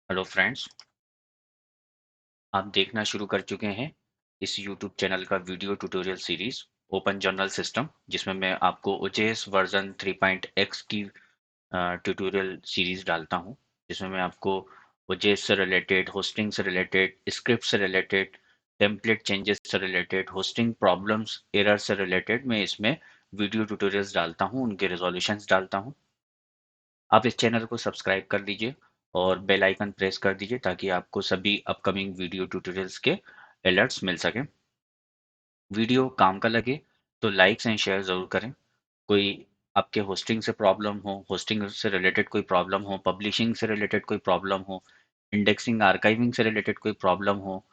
Hello friends, आप देखना शुरू कर चुके हैं इस YouTube चैनल का video tutorial series open journal system, जिसमें मैं आपको OJS वर्जन 3.x की ट्यूटोरियल सीरीज डालता हूं, जिसमें मैं आपको OJS से रिलेटेड, होस्टिंग से रिलेटेड, स्क्रिप्ट से रिलेटेड, टेम्पलेट चेंजेस से रिलेटेड, होस्टिंग प्रॉब्लम्स, एरर से रिलेटेड मैं इसमें वीडियो ट्यूटोरियल्स डालता हूं, उनके रेजोल्यूशंस डालता हूं। आप इस चैनल को सब्सक्राइब कर लीजिए और बेल आइकन प्रेस कर दीजिए ताकि आपको सभी अपकमिंग वीडियो ट्यूटोरियल्स के अलर्ट्स मिल सकें। वीडियो काम का लगे तो लाइक्स एंड शेयर ज़रूर करें। कोई आपके होस्टिंग से प्रॉब्लम हो, होस्टिंग से रिलेटेड कोई प्रॉब्लम हो, पब्लिशिंग से रिलेटेड कोई प्रॉब्लम हो, इंडेक्सिंग आर्काइविंग से रिलेटेड कोई प्रॉब्लम हो,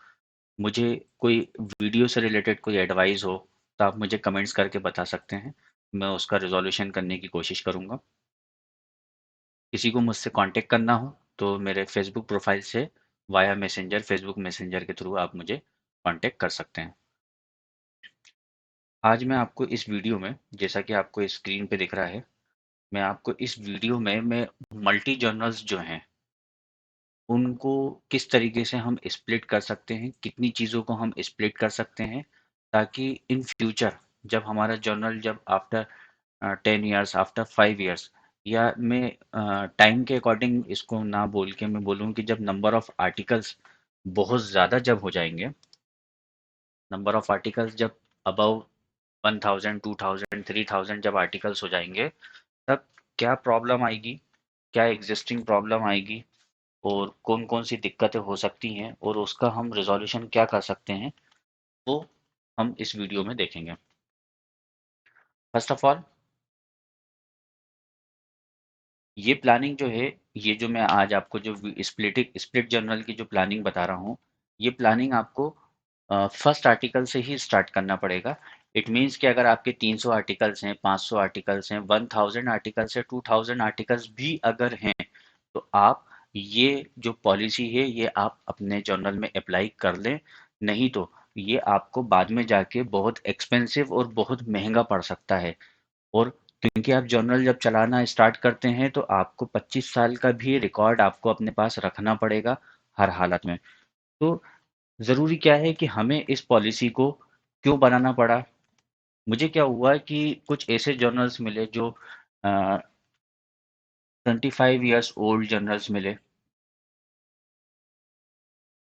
मुझे कोई वीडियो से रिलेटेड कोई एडवाइस हो, तो आप मुझे कमेंट्स करके बता सकते हैं। मैं उसका रिजोल्यूशन करने की कोशिश करूँगा। किसी को मुझसे कांटेक्ट करना हो तो मेरे फेसबुक प्रोफाइल से वाया मैसेंजर, फेसबुक मैसेंजर के थ्रू आप मुझे कांटेक्ट कर सकते हैं। आज मैं आपको इस वीडियो में, जैसा कि आपको स्क्रीन पे दिख रहा है, मैं आपको इस वीडियो में मैं मल्टी जर्नल्स जो हैं उनको किस तरीके से हम स्प्लिट कर सकते हैं, कितनी चीज़ों को हम स्प्लिट कर सकते हैं, ताकि इन फ्यूचर जब हमारा जर्नल, जब आफ्टर 10 ईयर्स, आफ्टर 5 ईयर्स, या मैं टाइम के अकॉर्डिंग इसको ना बोल के मैं बोलूँ कि जब नंबर ऑफ आर्टिकल्स बहुत ज़्यादा जब हो जाएंगे, नंबर ऑफ आर्टिकल्स जब अबव 1000, 2000, 3000 जब आर्टिकल्स हो जाएंगे, तब क्या प्रॉब्लम आएगी, क्या एग्जिस्टिंग प्रॉब्लम आएगी, और कौन कौन सी दिक्कतें हो सकती हैं, और उसका हम रिजोल्यूशन क्या कर सकते हैं, वो हम इस वीडियो में देखेंगे। फर्स्ट ऑफ ऑल, ये प्लानिंग जो है, ये जो मैं आज आपको जो स्प्लिट जर्नल की जो प्लानिंग बता रहा हूँ, ये प्लानिंग आपको फर्स्ट आर्टिकल से ही स्टार्ट करना पड़ेगा। इट मीन्स कि अगर आपके 300 आर्टिकल्स हैं, 500 आर्टिकल्स हैं, 1000 आर्टिकल्स हैं, 2000 आर्टिकल्स भी अगर हैं, तो आप ये जो पॉलिसी है ये आप अपने जर्नल में अप्लाई कर लें। नहीं तो ये आपको बाद में जाके बहुत एक्सपेंसिव और बहुत महंगा पड़ सकता है। और क्योंकि आप जर्नल जब चलाना स्टार्ट करते हैं तो आपको 25 साल का भी रिकॉर्ड आपको अपने पास रखना पड़ेगा हर हालत में। तो ज़रूरी क्या है कि हमें इस पॉलिसी को क्यों बनाना पड़ा। मुझे क्या हुआ कि कुछ ऐसे जर्नल्स मिले जो 25 ईयर्स ओल्ड जर्नल्स मिले,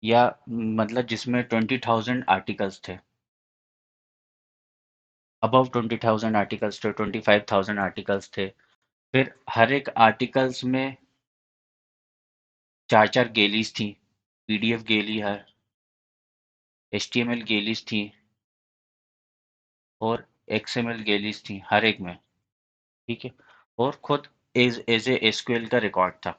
या मतलब जिसमें 20,000 आर्टिकल्स थे, अबव 20,000 आर्टिकल्स थे, 25,000 आर्टिकल्स थे। फिर हर एक आर्टिकल्स में चार चार गेलीज थी, पीडीएफ गेली है, एचटीएमएल गेलीज थी, और एक्सएमएल गेलीज थी हर एक में। ठीक है। और खुद एज ए एसक्यूएल का रिकॉर्ड था।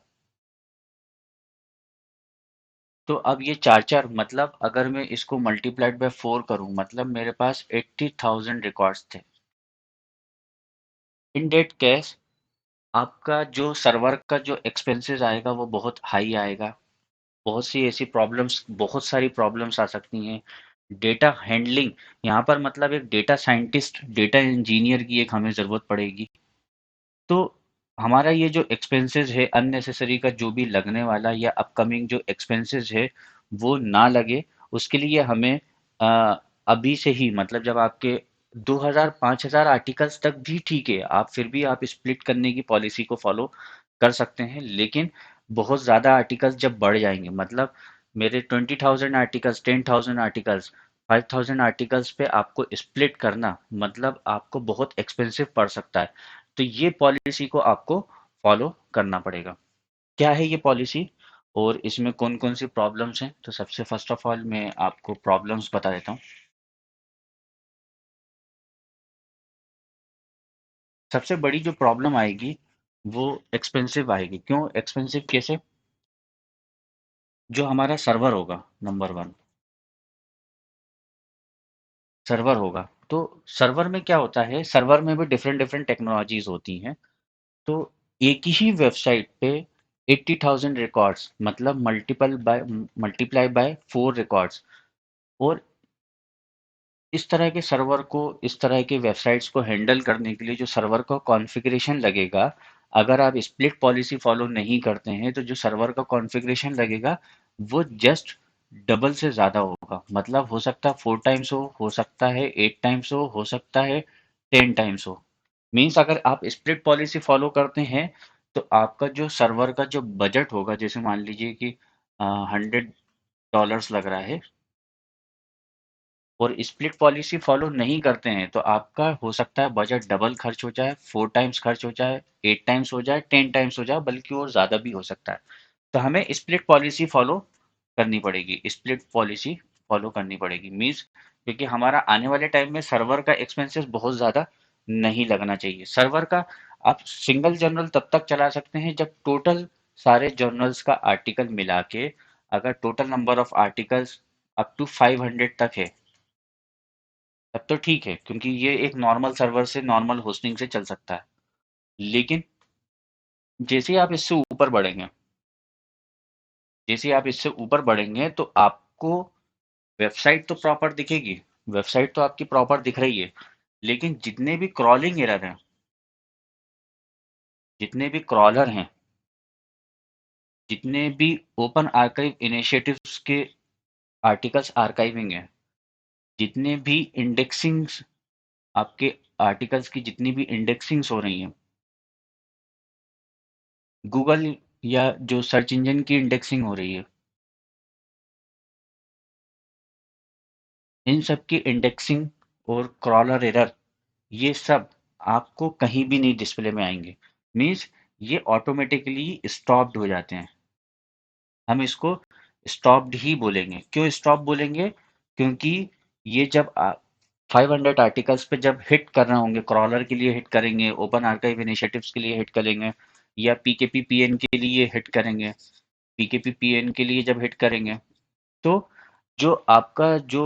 तो अब ये चार चार, मतलब अगर मैं इसको मल्टीप्लाइड बाय 4 करूं, मतलब मेरे पास 80,000 रिकॉर्ड्स थे। इन डेट केस आपका जो सर्वर का जो एक्सपेंसेस आएगा वो बहुत हाई आएगा। बहुत सी ऐसी प्रॉब्लम्स, बहुत सारी प्रॉब्लम्स आ सकती हैं। डेटा हैंडलिंग, यहाँ पर मतलब एक डेटा साइंटिस्ट, डेटा इंजीनियर की एक हमें ज़रूरत पड़ेगी। तो हमारा ये जो एक्सपेंसेस है अननेसेसरी का, जो भी लगने वाला या अपकमिंग जो एक्सपेंसेस है वो ना लगे, उसके लिए हमें अ, अभी से ही, मतलब जब आपके 2000 5000 आर्टिकल्स तक भी ठीक है, आप फिर भी आप स्प्लिट करने की पॉलिसी को फॉलो कर सकते हैं। लेकिन बहुत ज़्यादा आर्टिकल्स जब बढ़ जाएंगे, मतलब मेरे 20,000 आर्टिकल्स, 10,000 आर्टिकल्स, 5,000 आर्टिकल्स पे आपको स्प्लिट करना, मतलब आपको बहुत एक्सपेंसिव पड़ सकता है। तो ये पॉलिसी को आपको फॉलो करना पड़ेगा। क्या है ये पॉलिसी और इसमें कौन कौन सी प्रॉब्लम्स हैं? तो सबसे फर्स्ट ऑफ ऑल मैं आपको प्रॉब्लम्स बता देता हूँ। सबसे बड़ी जो प्रॉब्लम आएगी वो एक्सपेंसिव आएगी। क्यों एक्सपेंसिव? कैसे? जो हमारा सर्वर होगा, नंबर वन, सर्वर होगा। तो सर्वर में क्या होता है, सर्वर में भी डिफरेंट डिफरेंट टेक्नोलॉजीज होती हैं। तो एक ही वेबसाइट पे 80,000 रिकॉर्ड्स, मतलब मल्टीप्लाई बाय 4 रिकॉर्ड्स, और इस तरह के सर्वर को, इस तरह के वेबसाइट्स को हैंडल करने के लिए जो सर्वर का कॉन्फ़िगरेशन लगेगा, अगर आप स्प्लिट पॉलिसी फॉलो नहीं करते हैं तो जो सर्वर का कॉन्फ़िगरेशन लगेगा वो जस्ट डबल से ज़्यादा होगा। मतलब हो सकता है 4 टाइम्स हो सकता है 8 टाइम्स हो सकता है 10 टाइम्स हो। मीन्स अगर आप स्प्लिट पॉलिसी फॉलो करते हैं तो आपका जो सर्वर का जो बजट होगा, जैसे मान लीजिए कि $100 लग रहा है, और स्प्लिट पॉलिसी फॉलो नहीं करते हैं तो आपका हो सकता है बजट डबल खर्च हो जाए, 4 टाइम्स खर्च हो जाए, 8 टाइम्स हो जाए, 10 टाइम्स हो जाए, बल्कि और ज़्यादा भी हो सकता है। तो हमें स्प्लिट पॉलिसी फॉलो करनी पड़ेगी, स्प्लिट पॉलिसी फॉलो करनी पड़ेगी। मीन्स क्योंकि हमारा आने वाले टाइम में सर्वर का एक्सपेंसेस बहुत ज़्यादा नहीं लगना चाहिए। सर्वर का आप सिंगल जर्नल तब तक चला सकते हैं जब टोटल सारे जर्नल्स का आर्टिकल मिला के, अगर total number of articles up to 500 तक है तब तो ठीक है, क्योंकि ये एक नॉर्मल सर्वर से नॉर्मल होस्टिंग से चल सकता है। लेकिन जैसे ही आप इससे ऊपर बढ़ेंगे, जैसे ही आप इससे ऊपर बढ़ेंगे तो आपको वेबसाइट तो प्रॉपर दिखेगी, वेबसाइट तो आपकी प्रॉपर दिख रही है, लेकिन जितने भी क्रॉलिंग एरर हैं, जितने भी क्रॉलर हैं, जितने भी ओपन आर्काइव इनिशिएटिव्स के आर्टिकल्स आर्काइविंग है, जितने भी इंडेक्सिंग्स, आपके आर्टिकल्स की जितनी भी इंडेक्सिंग्स हो रही हैं, गूगल या जो सर्च इंजन की इंडेक्सिंग हो रही है, इन सब की इंडेक्सिंग और क्रॉलर एरर, ये सब आपको कहीं भी नहीं डिस्प्ले में आएंगे। मीन्स ये ऑटोमेटिकली स्टॉप्ड हो जाते हैं। हम इसको स्टॉप्ड ही बोलेंगे। क्यों स्टॉप बोलेंगे? क्योंकि ये जब 500 आर्टिकल्स पे जब हिट कर रहे होंगे, क्रॉलर के लिए हिट करेंगे, ओपन आर्काइव इनिशिएटिव्स के लिए हिट करेंगे, या पीकेपी पीएन के लिए हिट करेंगे, पीकेपी पीएन के लिए जब हिट करेंगे, तो जो आपका जो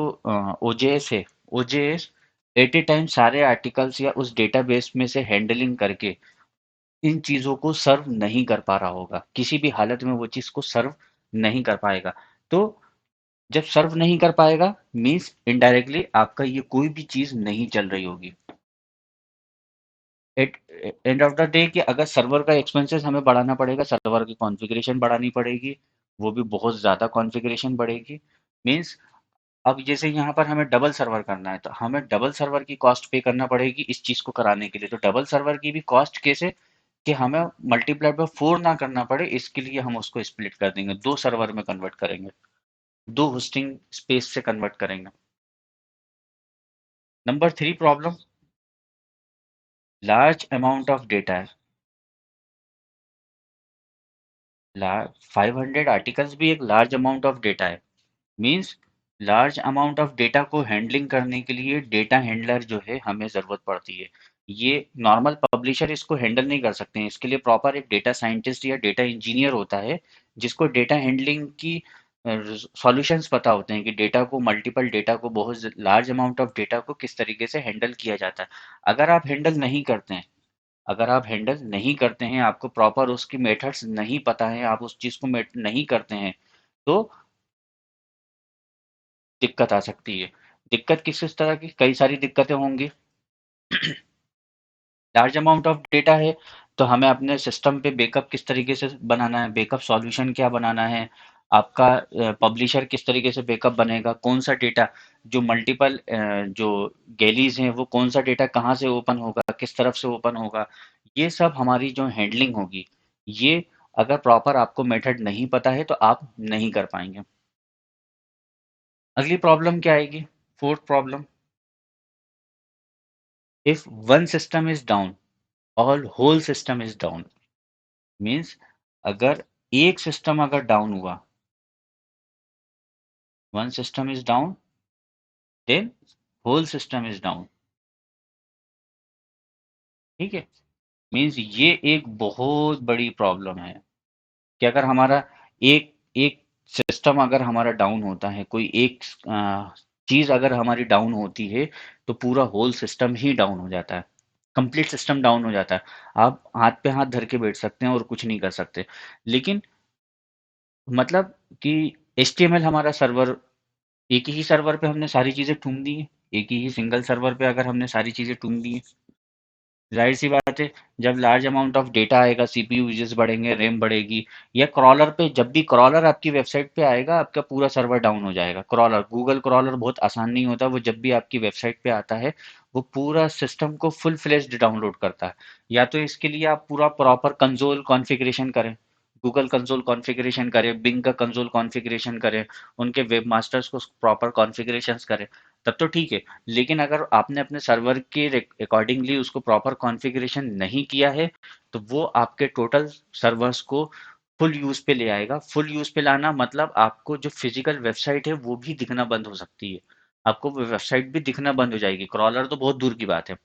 ओजेएस है, ओजेएस एट ए टाइम सारे आर्टिकल्स या उस डेटाबेस में से हैंडलिंग करके इन चीज़ों को सर्व नहीं कर पा रहा होगा, किसी भी हालत में वो चीज़ को सर्व नहीं कर पाएगा। तो जब सर्व नहीं कर पाएगा, मीन्स इनडायरेक्टली आपका ये कोई भी चीज़ नहीं चल रही होगी। At end of the day कि अगर सर्वर का एक्सपेंसेस हमें बढ़ाना पड़ेगा, सर्वर की कॉन्फ़िगरेशन बढ़ानी पड़ेगी, वो भी बहुत ज़्यादा कॉन्फ़िगरेशन बढ़ेगी। मीन्स अब जैसे यहाँ पर हमें डबल सर्वर करना है तो हमें डबल सर्वर की कॉस्ट पे करना पड़ेगी इस चीज़ को कराने के लिए। तो डबल सर्वर की भी कॉस्ट कैसे, कि हमें मल्टीप्लाई बाय 4 ना करना पड़े, इसके लिए हम उसको स्प्लिट कर देंगे, 2 सर्वर में कन्वर्ट करेंगे, 2 होस्टिंग स्पेस से कन्वर्ट करेंगे। Number 3 problem, large amount of data है। 500 आर्टिकल्स भी एक लार्ज अमाउंट ऑफ डेटा है। Means large amount of data को हैंडलिंग करने के लिए डेटा हैंडलर जो है हमें ज़रूरत पड़ती है। ये नॉर्मल पब्लिशर इसको हैंडल नहीं कर सकते हैं, इसके लिए प्रॉपर एक डेटा साइंटिस्ट या डेटा इंजीनियर होता है जिसको डेटा हैंडलिंग की सॉल्यूशंस पता होते हैं कि डेटा को, मल्टीपल डेटा को, बहुत लार्ज अमाउंट ऑफ डेटा को किस तरीके से हैंडल किया जाता है। अगर आप हैंडल नहीं करते हैं, अगर आप हैंडल नहीं करते हैं, आपको प्रॉपर उसकी मेथड्स नहीं पता है, आप उस चीज़ को नहीं करते हैं, तो दिक्कत आ सकती है। दिक्कत किस तरह की, कई सारी दिक्कतें होंगी। लार्ज अमाउंट ऑफ डेटा है तो हमें अपने सिस्टम पे बैकअप किस तरीके से बनाना है, बैकअप सॉल्यूशन क्या बनाना है, आपका पब्लिशर किस तरीके से बैकअप बनेगा, कौन सा डेटा, जो मल्टीपल जो गैलीज हैं वो कौन सा डेटा कहाँ से ओपन होगा, किस तरफ से ओपन होगा, ये सब हमारी जो हैंडलिंग होगी, ये अगर प्रॉपर आपको मेथड नहीं पता है तो आप नहीं कर पाएंगे। अगली प्रॉब्लम क्या आएगी? Fourth problem, if one system is down, all whole system is down। Means अगर एक सिस्टम अगर डाउन हुआ, one system is down, then whole system is down. ठीक है, मीन्स ये एक बहुत बड़ी प्रॉब्लम है कि अगर हमारा एक एक सिस्टम अगर हमारा डाउन होता है, कोई एक चीज अगर हमारी डाउन होती है तो पूरा होल सिस्टम ही डाउन हो जाता है, कंप्लीट सिस्टम डाउन हो जाता है। आप हाथ पे हाथ धर के बैठ सकते हैं और कुछ नहीं कर सकते। लेकिन मतलब कि HTML हमारा सर्वर, एक ही सर्वर पे हमने सारी चीज़ें टूँग दी हैं, एक ही सिंगल सर्वर पे अगर हमने सारी चीज़ें टूँग दी हैं, ज़ाहिर सी बात है, जब लार्ज अमाउंट ऑफ डेटा आएगा, सीपीयू यूजेस बढ़ेंगे, रैम बढ़ेगी, या क्रॉलर पे जब भी क्रॉलर आपकी वेबसाइट पे आएगा, आपका पूरा सर्वर डाउन हो जाएगा। क्रॉलर, गूगल क्रॉलर बहुत आसान नहीं होता, वो जब भी आपकी वेबसाइट पे आता है, वो पूरा सिस्टम को फुल फ्लेज्ड डाउनलोड करता है। या तो इसके लिए आप पूरा प्रॉपर कंसोल कॉन्फ़िगरेशन करें, गूगल कंसोल कॉन्फ़िगरेशन करें, बिंग का कंसोल कॉन्फ़िगरेशन करें, उनके वेब मास्टर्स को प्रॉपर कॉन्फ़िगरेशंस करें, तब तो ठीक है। लेकिन अगर आपने अपने सर्वर के अकॉर्डिंगली उसको प्रॉपर कॉन्फ़िगरेशन नहीं किया है, तो वो आपके टोटल सर्वर्स को फुल यूज़ पे ले आएगा। फुल यूज़ पे लाना मतलब आपको जो फिजिकल वेबसाइट है वो भी दिखना बंद हो सकती है। आपको वो वेबसाइट भी दिखना बंद हो जाएगी, क्रॉलर तो बहुत दूर की बात है।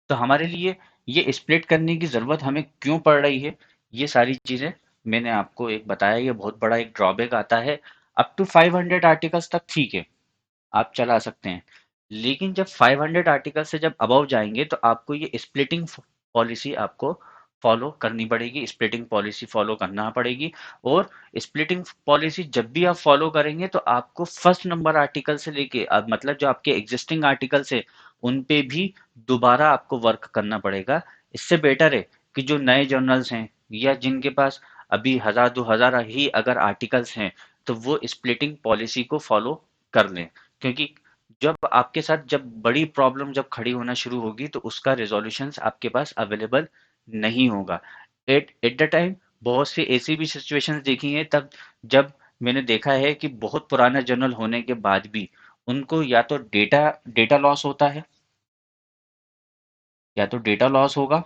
तो हमारे लिए ये स्प्लिट करने की ज़रूरत हमें क्यों पड़ रही है, ये सारी चीज़ें मैंने आपको एक बताया। ये बहुत बड़ा एक ड्रॉबैक आता है। अप टू 500 आर्टिकल्स तक ठीक है, आप चला सकते हैं। लेकिन जब 500 आर्टिकल से जब अबव जाएंगे तो आपको ये स्प्लिटिंग पॉलिसी आपको फॉलो करनी पड़ेगी, स्प्लिटिंग पॉलिसी फॉलो करना पड़ेगी। और स्प्लिटिंग पॉलिसी जब भी आप फॉलो करेंगे तो आपको फर्स्ट नंबर आर्टिकल से लेके अब मतलब जो आपके एग्जिस्टिंग आर्टिकल्स है उन पे भी दोबारा आपको वर्क करना पड़ेगा। इससे बेटर है कि जो नए जर्नल्स हैं या जिनके पास अभी 1000 2000 ही अगर आर्टिकल्स हैं, तो वो स्प्लिटिंग पॉलिसी को फॉलो कर लें। क्योंकि जब आपके साथ जब बड़ी प्रॉब्लम जब खड़ी होना शुरू होगी तो उसका रिजोल्यूशंस आपके पास अवेलेबल नहीं होगा। एट एट द टाइम बहुत सी ऐसी भी सिचुएशंस देखी हैं, तब जब मैंने देखा है कि बहुत पुराना जर्नल होने के बाद भी उनको या तो डेटा डेटा लॉस होता है, या तो डेटा लॉस होगा,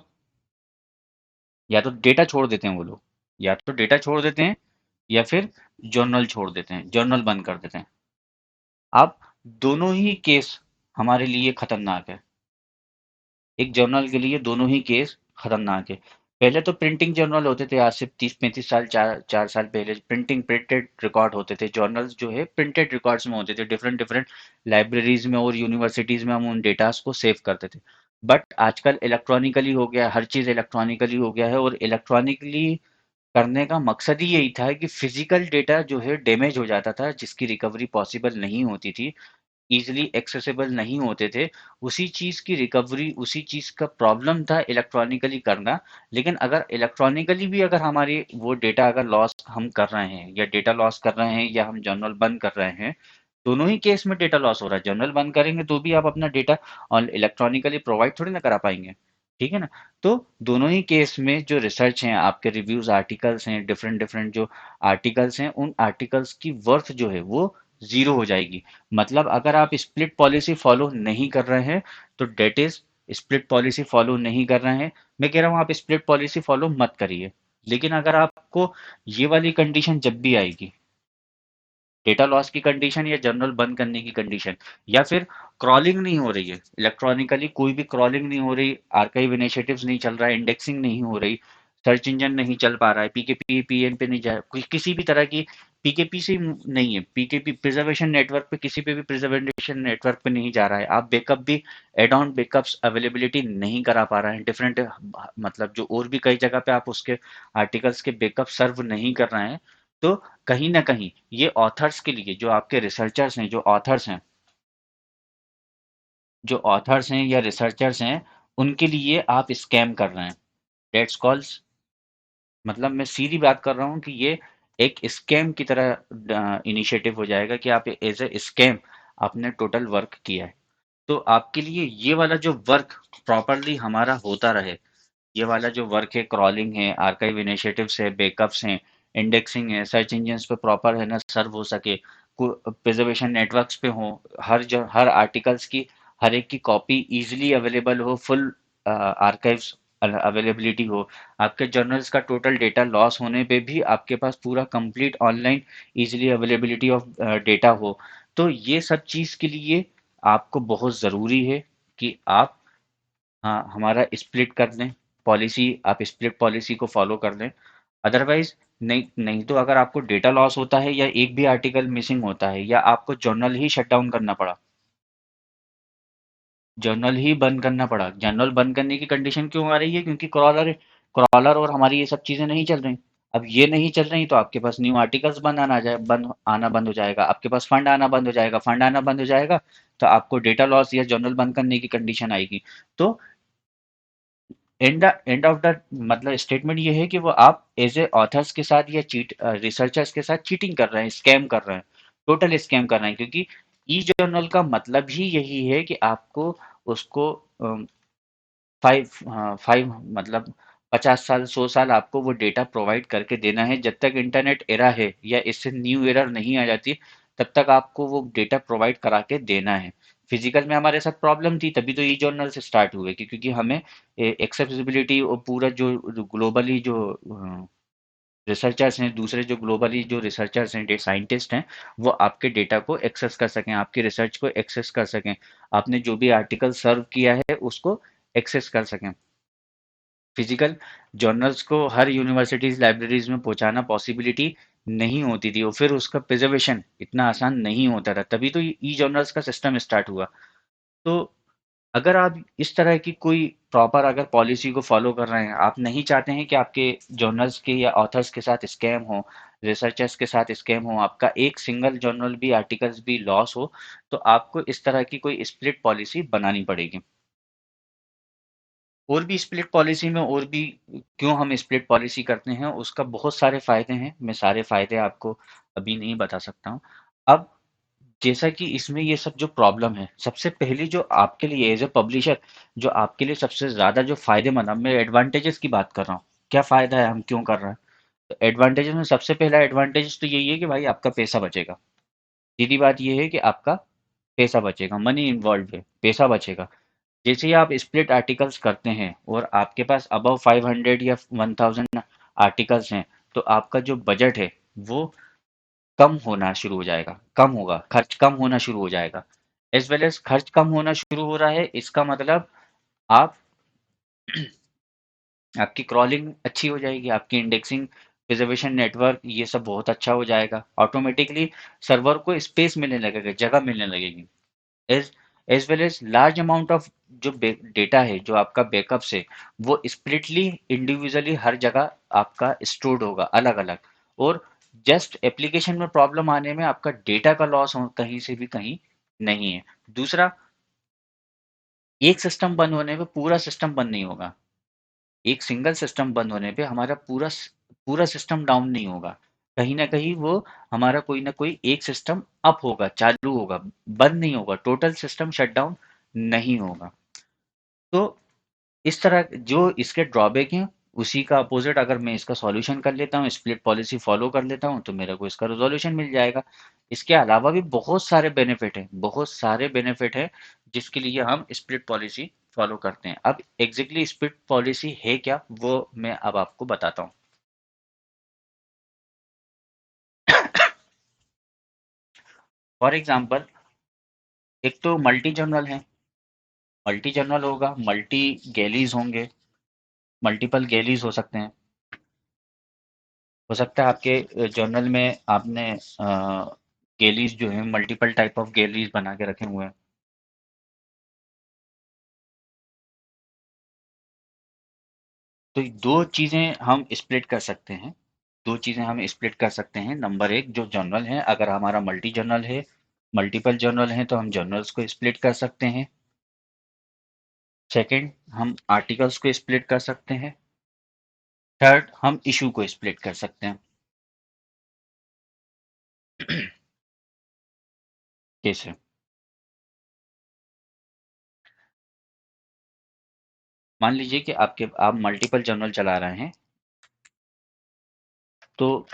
या तो डेटा छोड़ देते हैं वो लोग, या तो डेटा छोड़ देते हैं, या फिर जर्नल छोड़ देते हैं, जर्नल बंद कर देते हैं। अब दोनों ही केस हमारे लिए खतरनाक है। एक जर्नल के लिए दोनों ही केस खतरनाक है। पहले तो प्रिंटिंग जर्नल होते थे, आज से 30 35 साल, चार चार साल पहले प्रिंटिंग प्रिंटेड रिकॉर्ड होते थे। जर्नल्स जो है प्रिंटेड रिकॉर्ड्स में होते थे, डिफरेंट डिफरेंट लाइब्रेरीज में और यूनिवर्सिटीज में हम उन डेटास को सेव करते थे। बट आजकल इलेक्ट्रॉनिकली हो गया, हर चीज़ इलेक्ट्रॉनिकली हो गया है। और इलेक्ट्रॉनिकली करने का मकसद ही यही था कि फिजिकल डेटा जो है डैमेज हो जाता था, जिसकी रिकवरी पॉसिबल नहीं होती थी, ईज़िली एक्सेसिबल नहीं होते थे, उसी चीज़ की रिकवरी, उसी चीज़ का प्रॉब्लम था इलेक्ट्रॉनिकली करना। लेकिन अगर इलेक्ट्रॉनिकली भी अगर हमारी वो डेटा अगर लॉस हम कर रहे हैं, या डेटा लॉस कर रहे हैं, या हम जर्नल बंद कर रहे हैं, दोनों ही केस में डेटा लॉस हो रहा है। जर्नल बंद करेंगे तो भी आप अपना डेटा और इलेक्ट्रॉनिकली प्रोवाइड थोड़ी ना करा पाएंगे, ठीक है ना। तो दोनों ही केस में जो रिसर्च हैं, आपके रिव्यूज आर्टिकल्स हैं, डिफरेंट डिफरेंट जो आर्टिकल्स हैं, उन आर्टिकल्स की वर्थ जो है वो जीरो हो जाएगी। मतलब अगर आप स्प्लिट पॉलिसी फॉलो नहीं कर रहे हैं, तो date is split policy follow नहीं कर रहे हैं। मैं कह रहा हूँ आप स्प्लिट पॉलिसी फॉलो मत करिए। लेकिन अगर आपको ये वाली कंडीशन जब भी आएगी, डेटा लॉस की कंडीशन या जर्नल बंद करने की कंडीशन, या फिर क्रॉलिंग नहीं हो रही है इलेक्ट्रॉनिकली, कोई भी क्रॉलिंग नहीं हो रही, आर्काइव इनिशिएटिव्स नहीं चल रहा है, इंडेक्सिंग नहीं हो रही, सर्च इंजन नहीं चल पा रहा है, पीकेपी पीएन पे नहीं जा किसी भी तरह की पीकेपी से नहीं है, पीकेपी प्रिजर्वेशन नेटवर्क पे किसी पे भी प्रिजर्वेशन नेटवर्क पे नहीं जा रहा है। आप बैकअप भी एड ऑन बैकअप्स अवेलेबिलिटी नहीं करा पा रहे हैं डिफरेंट, मतलब जो और भी कई जगह पे आप उसके आर्टिकल्स के बैकअप सर्व नहीं कर रहे हैं। तो कहीं ना कहीं ये ऑथर्स के लिए, जो आपके रिसर्चर्स हैं, जो ऑथर्स हैं या रिसर्चर्स हैं, उनके लिए आप स्कैम कर रहे हैं। डेट्स कॉल्स, मतलब मैं सीधी बात कर रहा हूँ कि ये एक स्कैम की तरह इनिशिएटिव हो जाएगा कि आप एज ए स्कैम आपने टोटल वर्क किया है। तो आपके लिए ये वाला जो वर्क प्रॉपरली हमारा होता रहे, ये वाला जो वर्क है, क्रॉलिंग है, आर्काइव इनिशिएटिव्स है, बैकअप्स हैं, इंडेक्सिंग है, सर्च इंजन्स पे प्रॉपर है ना सर्व हो सके, प्रिजर्वेशन नेटवर्क्स पे हो, हर आर्टिकल्स की हर एक की कॉपी इजीली अवेलेबल हो, फुल आर्काइव्स अवेलेबिलिटी हो, आपके जर्नल्स का टोटल डेटा लॉस होने पे भी आपके पास पूरा complete online easily availability of data हो। तो ये सब चीज़ के लिए आपको बहुत ज़रूरी है कि आप, हाँ, हमारा स्प्लिट कर दें पॉलिसी, आप स्प्लिट पॉलिसी को फॉलो कर लें। अदरवाइज नहीं नहीं तो अगर आपको डेटा लॉस होता है, या एक भी आर्टिकल मिसिंग होता है, या आपको जर्नल ही शट डाउन करना पड़ा, जर्नल ही बंद करना पड़ा, जर्नल बंद करने की कंडीशन क्यों आ रही है? क्योंकि क्रॉलर क्रॉलर और हमारी ये सब चीज़ें नहीं चल रही। अब ये नहीं चल रही तो आपके पास न्यू आर्टिकल्स बंद आना बंद हो जाएगा, आपके पास फंड आना बंद हो जाएगा, फंड आना बंद हो जाएगा, तो आपको डेटा लॉस या जर्नल बंद करने की कंडीशन आएगी। तो एंड ऑफ द मतलब स्टेटमेंट ये है कि वो आप एज ए ऑथर्स के साथ या रिसर्चर्स के साथ चीटिंग कर रहे हैं, स्कैम कर रहे हैं, टोटल स्कैम कर रहे हैं, क्योंकि ई जर्नल का मतलब ही यही है कि आपको उसको फाइव, हाँ, फाइव मतलब 50 साल 100 साल आपको वो डेटा प्रोवाइड करके देना है। जब तक इंटरनेट एरा है या इससे न्यू एरर नहीं आ जाती, तब तक आपको वो डेटा प्रोवाइड करा के देना है। फिजिकल में हमारे साथ प्रॉब्लम थी, तभी तो ई जर्नल से स्टार्ट हुए क्योंकि हमें एक्सेसिबिलिटी और पूरा जो ग्लोबली जो रिसर्चर्स हैं, दूसरे जो ग्लोबली जो रिसर्चर्स हैं, साइंटिस्ट हैं, वो आपके डेटा को एक्सेस कर सकें, आपकी रिसर्च को एक्सेस कर सकें, आपने जो भी आर्टिकल सर्व किया है उसको एक्सेस कर सकें। फिजिकल जर्नल्स को हर यूनिवर्सिटीज लाइब्रेरीज में पहुंचाना पॉसिबिलिटी नहीं होती थी, और फिर उसका प्रिजर्वेशन इतना आसान नहीं होता था, तभी तो ई जर्नल्स का सिस्टम स्टार्ट हुआ। तो अगर आप इस तरह की कोई प्रॉपर अगर पॉलिसी को फॉलो कर रहे हैं, आप नहीं चाहते हैं कि आपके जर्नल्स के या ऑथर्स के साथ स्कैम हो, रिसर्चर्स के साथ स्कैम हो, आपका एक सिंगल जर्नल भी आर्टिकल्स भी लॉस हो, तो आपको इस तरह की कोई स्प्लिट पॉलिसी बनानी पड़ेगी। और भी स्प्लिट पॉलिसी में और भी क्यों हम स्प्लिट पॉलिसी करते हैं, उसका बहुत सारे फायदे हैं, मैं सारे फायदे आपको अभी नहीं बता सकता हूँ। अब जैसा कि इसमें ये सब जो प्रॉब्लम है, सबसे पहली जो आपके लिए एज ए पब्लिशर जो आपके लिए सबसे ज्यादा जो फायदेमंद, अब मैं एडवांटेजेस की बात कर रहा हूँ, क्या फायदा है, हम क्यों कर रहे हैं। तो एडवांटेजेस में सबसे पहला एडवांटेज तो यही है कि भाई आपका पैसा बचेगा। सीधी बात ये है कि आपका पैसा बचेगा, मनी इन्वॉल्व है, पैसा बचेगा। जैसे ही आप स्प्लिट आर्टिकल्स करते हैं और आपके पास अबव 500 या 1000 आर्टिकल्स हैं, तो आपका जो बजट है वो कम होना शुरू हो जाएगा, कम होगा, खर्च कम होना शुरू हो जाएगा। एज वेल एज खर्च कम होना शुरू हो रहा है, इसका मतलब आप आपकी क्रॉलिंग अच्छी हो जाएगी, आपकी इंडेक्सिंग, प्रिजर्वेशन नेटवर्क, ये सब बहुत अच्छा हो जाएगा। ऑटोमेटिकली सर्वर को स्पेस मिलने लगेगा, जगह मिलने लगेगी। As as well as large amount of जो डेटा है, जो आपका बैकअप्स है, वो स्प्लिटली इंडिविजुअली हर जगह आपका स्टोर्ड होगा अलग अलग। और जस्ट एप्लीकेशन में प्रॉब्लम आने में आपका डेटा का लॉस कहीं से भी कहीं नहीं है। दूसरा, एक सिस्टम बंद होने पे पूरा सिस्टम बंद नहीं होगा, एक सिंगल सिस्टम बंद होने पे हमारा पूरा सिस्टम डाउन नहीं होगा, कहीं ना कहीं वो हमारा कोई ना कोई एक सिस्टम अप होगा, चालू होगा, बंद नहीं होगा, टोटल सिस्टम शटडाउन नहीं होगा। तो इस तरह जो इसके ड्रॉबैक हैं, उसी का अपोजिट अगर मैं इसका सॉल्यूशन कर लेता हूँ, स्प्लिट पॉलिसी फॉलो कर लेता हूँ, तो मेरे को इसका रिजोल्यूशन मिल जाएगा। इसके अलावा भी बहुत सारे बेनिफिट हैं, बहुत सारे बेनिफिट हैं, जिसके लिए हम स्प्लिट पॉलिसी फॉलो करते हैं। अब एग्जैक्टली स्प्लिट पॉलिसी है क्या, वो मैं अब आपको बताता हूँ। फॉर एग्जाम्पल, एक तो मल्टी जर्नल है, मल्टी जर्नल होगा, मल्टी गैलीज होंगे, मल्टीपल गैलीज हो सकते हैं। हो सकता है आपके जर्नल में आपने गैलीज जो है मल्टीपल टाइप ऑफ गैलीज बना के रखे हुए हैं। तो दो चीज़ें हम स्प्लिट कर सकते हैं, दो चीज़ें हम स्प्लिट कर सकते हैं। नंबर एक, जो जर्नल है, अगर हमारा मल्टी जर्नल है, मल्टीपल जर्नल है, तो हम जर्नल्स को स्प्लिट कर सकते हैं। सेकंड, हम आर्टिकल्स को स्प्लिट कर सकते हैं। थर्ड, हम इशू को स्प्लिट कर सकते हैं। कैसे? मान लीजिए कि आप मल्टीपल जर्नल चला रहे हैं, तो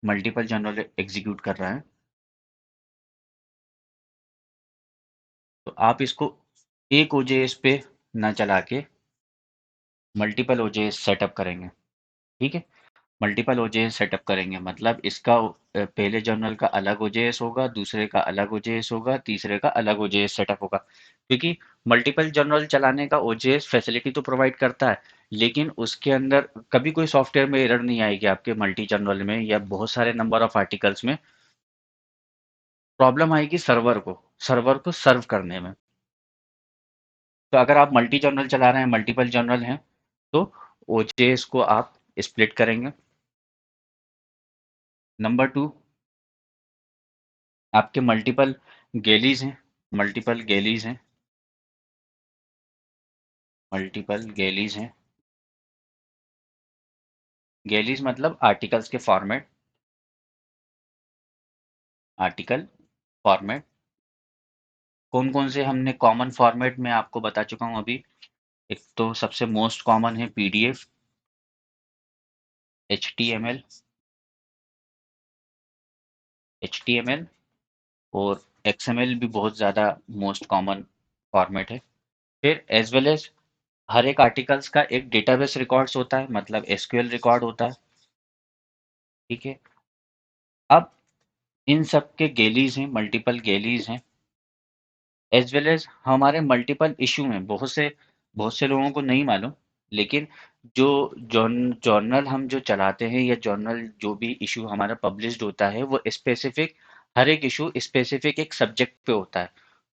मल्टीपल जर्नल एग्जीक्यूट कर रहा है, तो आप इसको एक ओजेएस पे ना चला के मल्टीपल ओजेएस सेटअप करेंगे। ठीक है, मल्टीपल ओजेएस सेटअप करेंगे मतलब इसका पहले जर्नल का अलग ओजेएस होगा, दूसरे का अलग ओजेएस होगा, तीसरे का अलग ओजेएस सेटअप होगा। क्योंकि मल्टीपल जर्नल चलाने का ओजेएस फैसिलिटी तो प्रोवाइड करता है, लेकिन उसके अंदर कभी कोई सॉफ्टवेयर में एरर नहीं आएगी आपके मल्टी जर्नल में या बहुत सारे नंबर ऑफ आर्टिकल्स में। प्रॉब्लम आएगी सर्वर को सर्व करने में। तो अगर आप मल्टी जर्नल चला रहे हैं, मल्टीपल जर्नल हैं, तो ओजेएस को आप स्प्लिट करेंगे। नंबर टू, आपके मल्टीपल गैलीज हैं, मल्टीपल गैलीज हैं, मल्टीपल गैलीज हैं। गैलीज मतलब आर्टिकल्स के फॉर्मेट, आर्टिकल फॉर्मेट। कौन कौन से हमने कॉमन फॉर्मेट में आपको बता चुका हूँ अभी। एक तो सबसे मोस्ट कॉमन है पीडीएफ, एचटीएमएल, एचटीएमएल और एक्सएमएल भी बहुत ज़्यादा मोस्ट कॉमन फॉर्मेट है। फिर एज वेल एज हर एक आर्टिकल्स का एक डेटाबेस रिकॉर्ड्स होता है, मतलब एसक्यूएल रिकॉर्ड होता है। ठीक है। अब इन सब के गैलीज हैं, मल्टीपल गैलीज हैं, एज वेल एज हमारे मल्टीपल इशू हैं। बहुत से लोगों को नहीं मालूम, लेकिन जो जर्नल हम जो चलाते हैं या जर्नल जो भी इशू हमारा पब्लिश्ड होता है वो स्पेसिफिक, हर एक इशू स्पेसिफिक एक सब्जेक्ट पे होता है,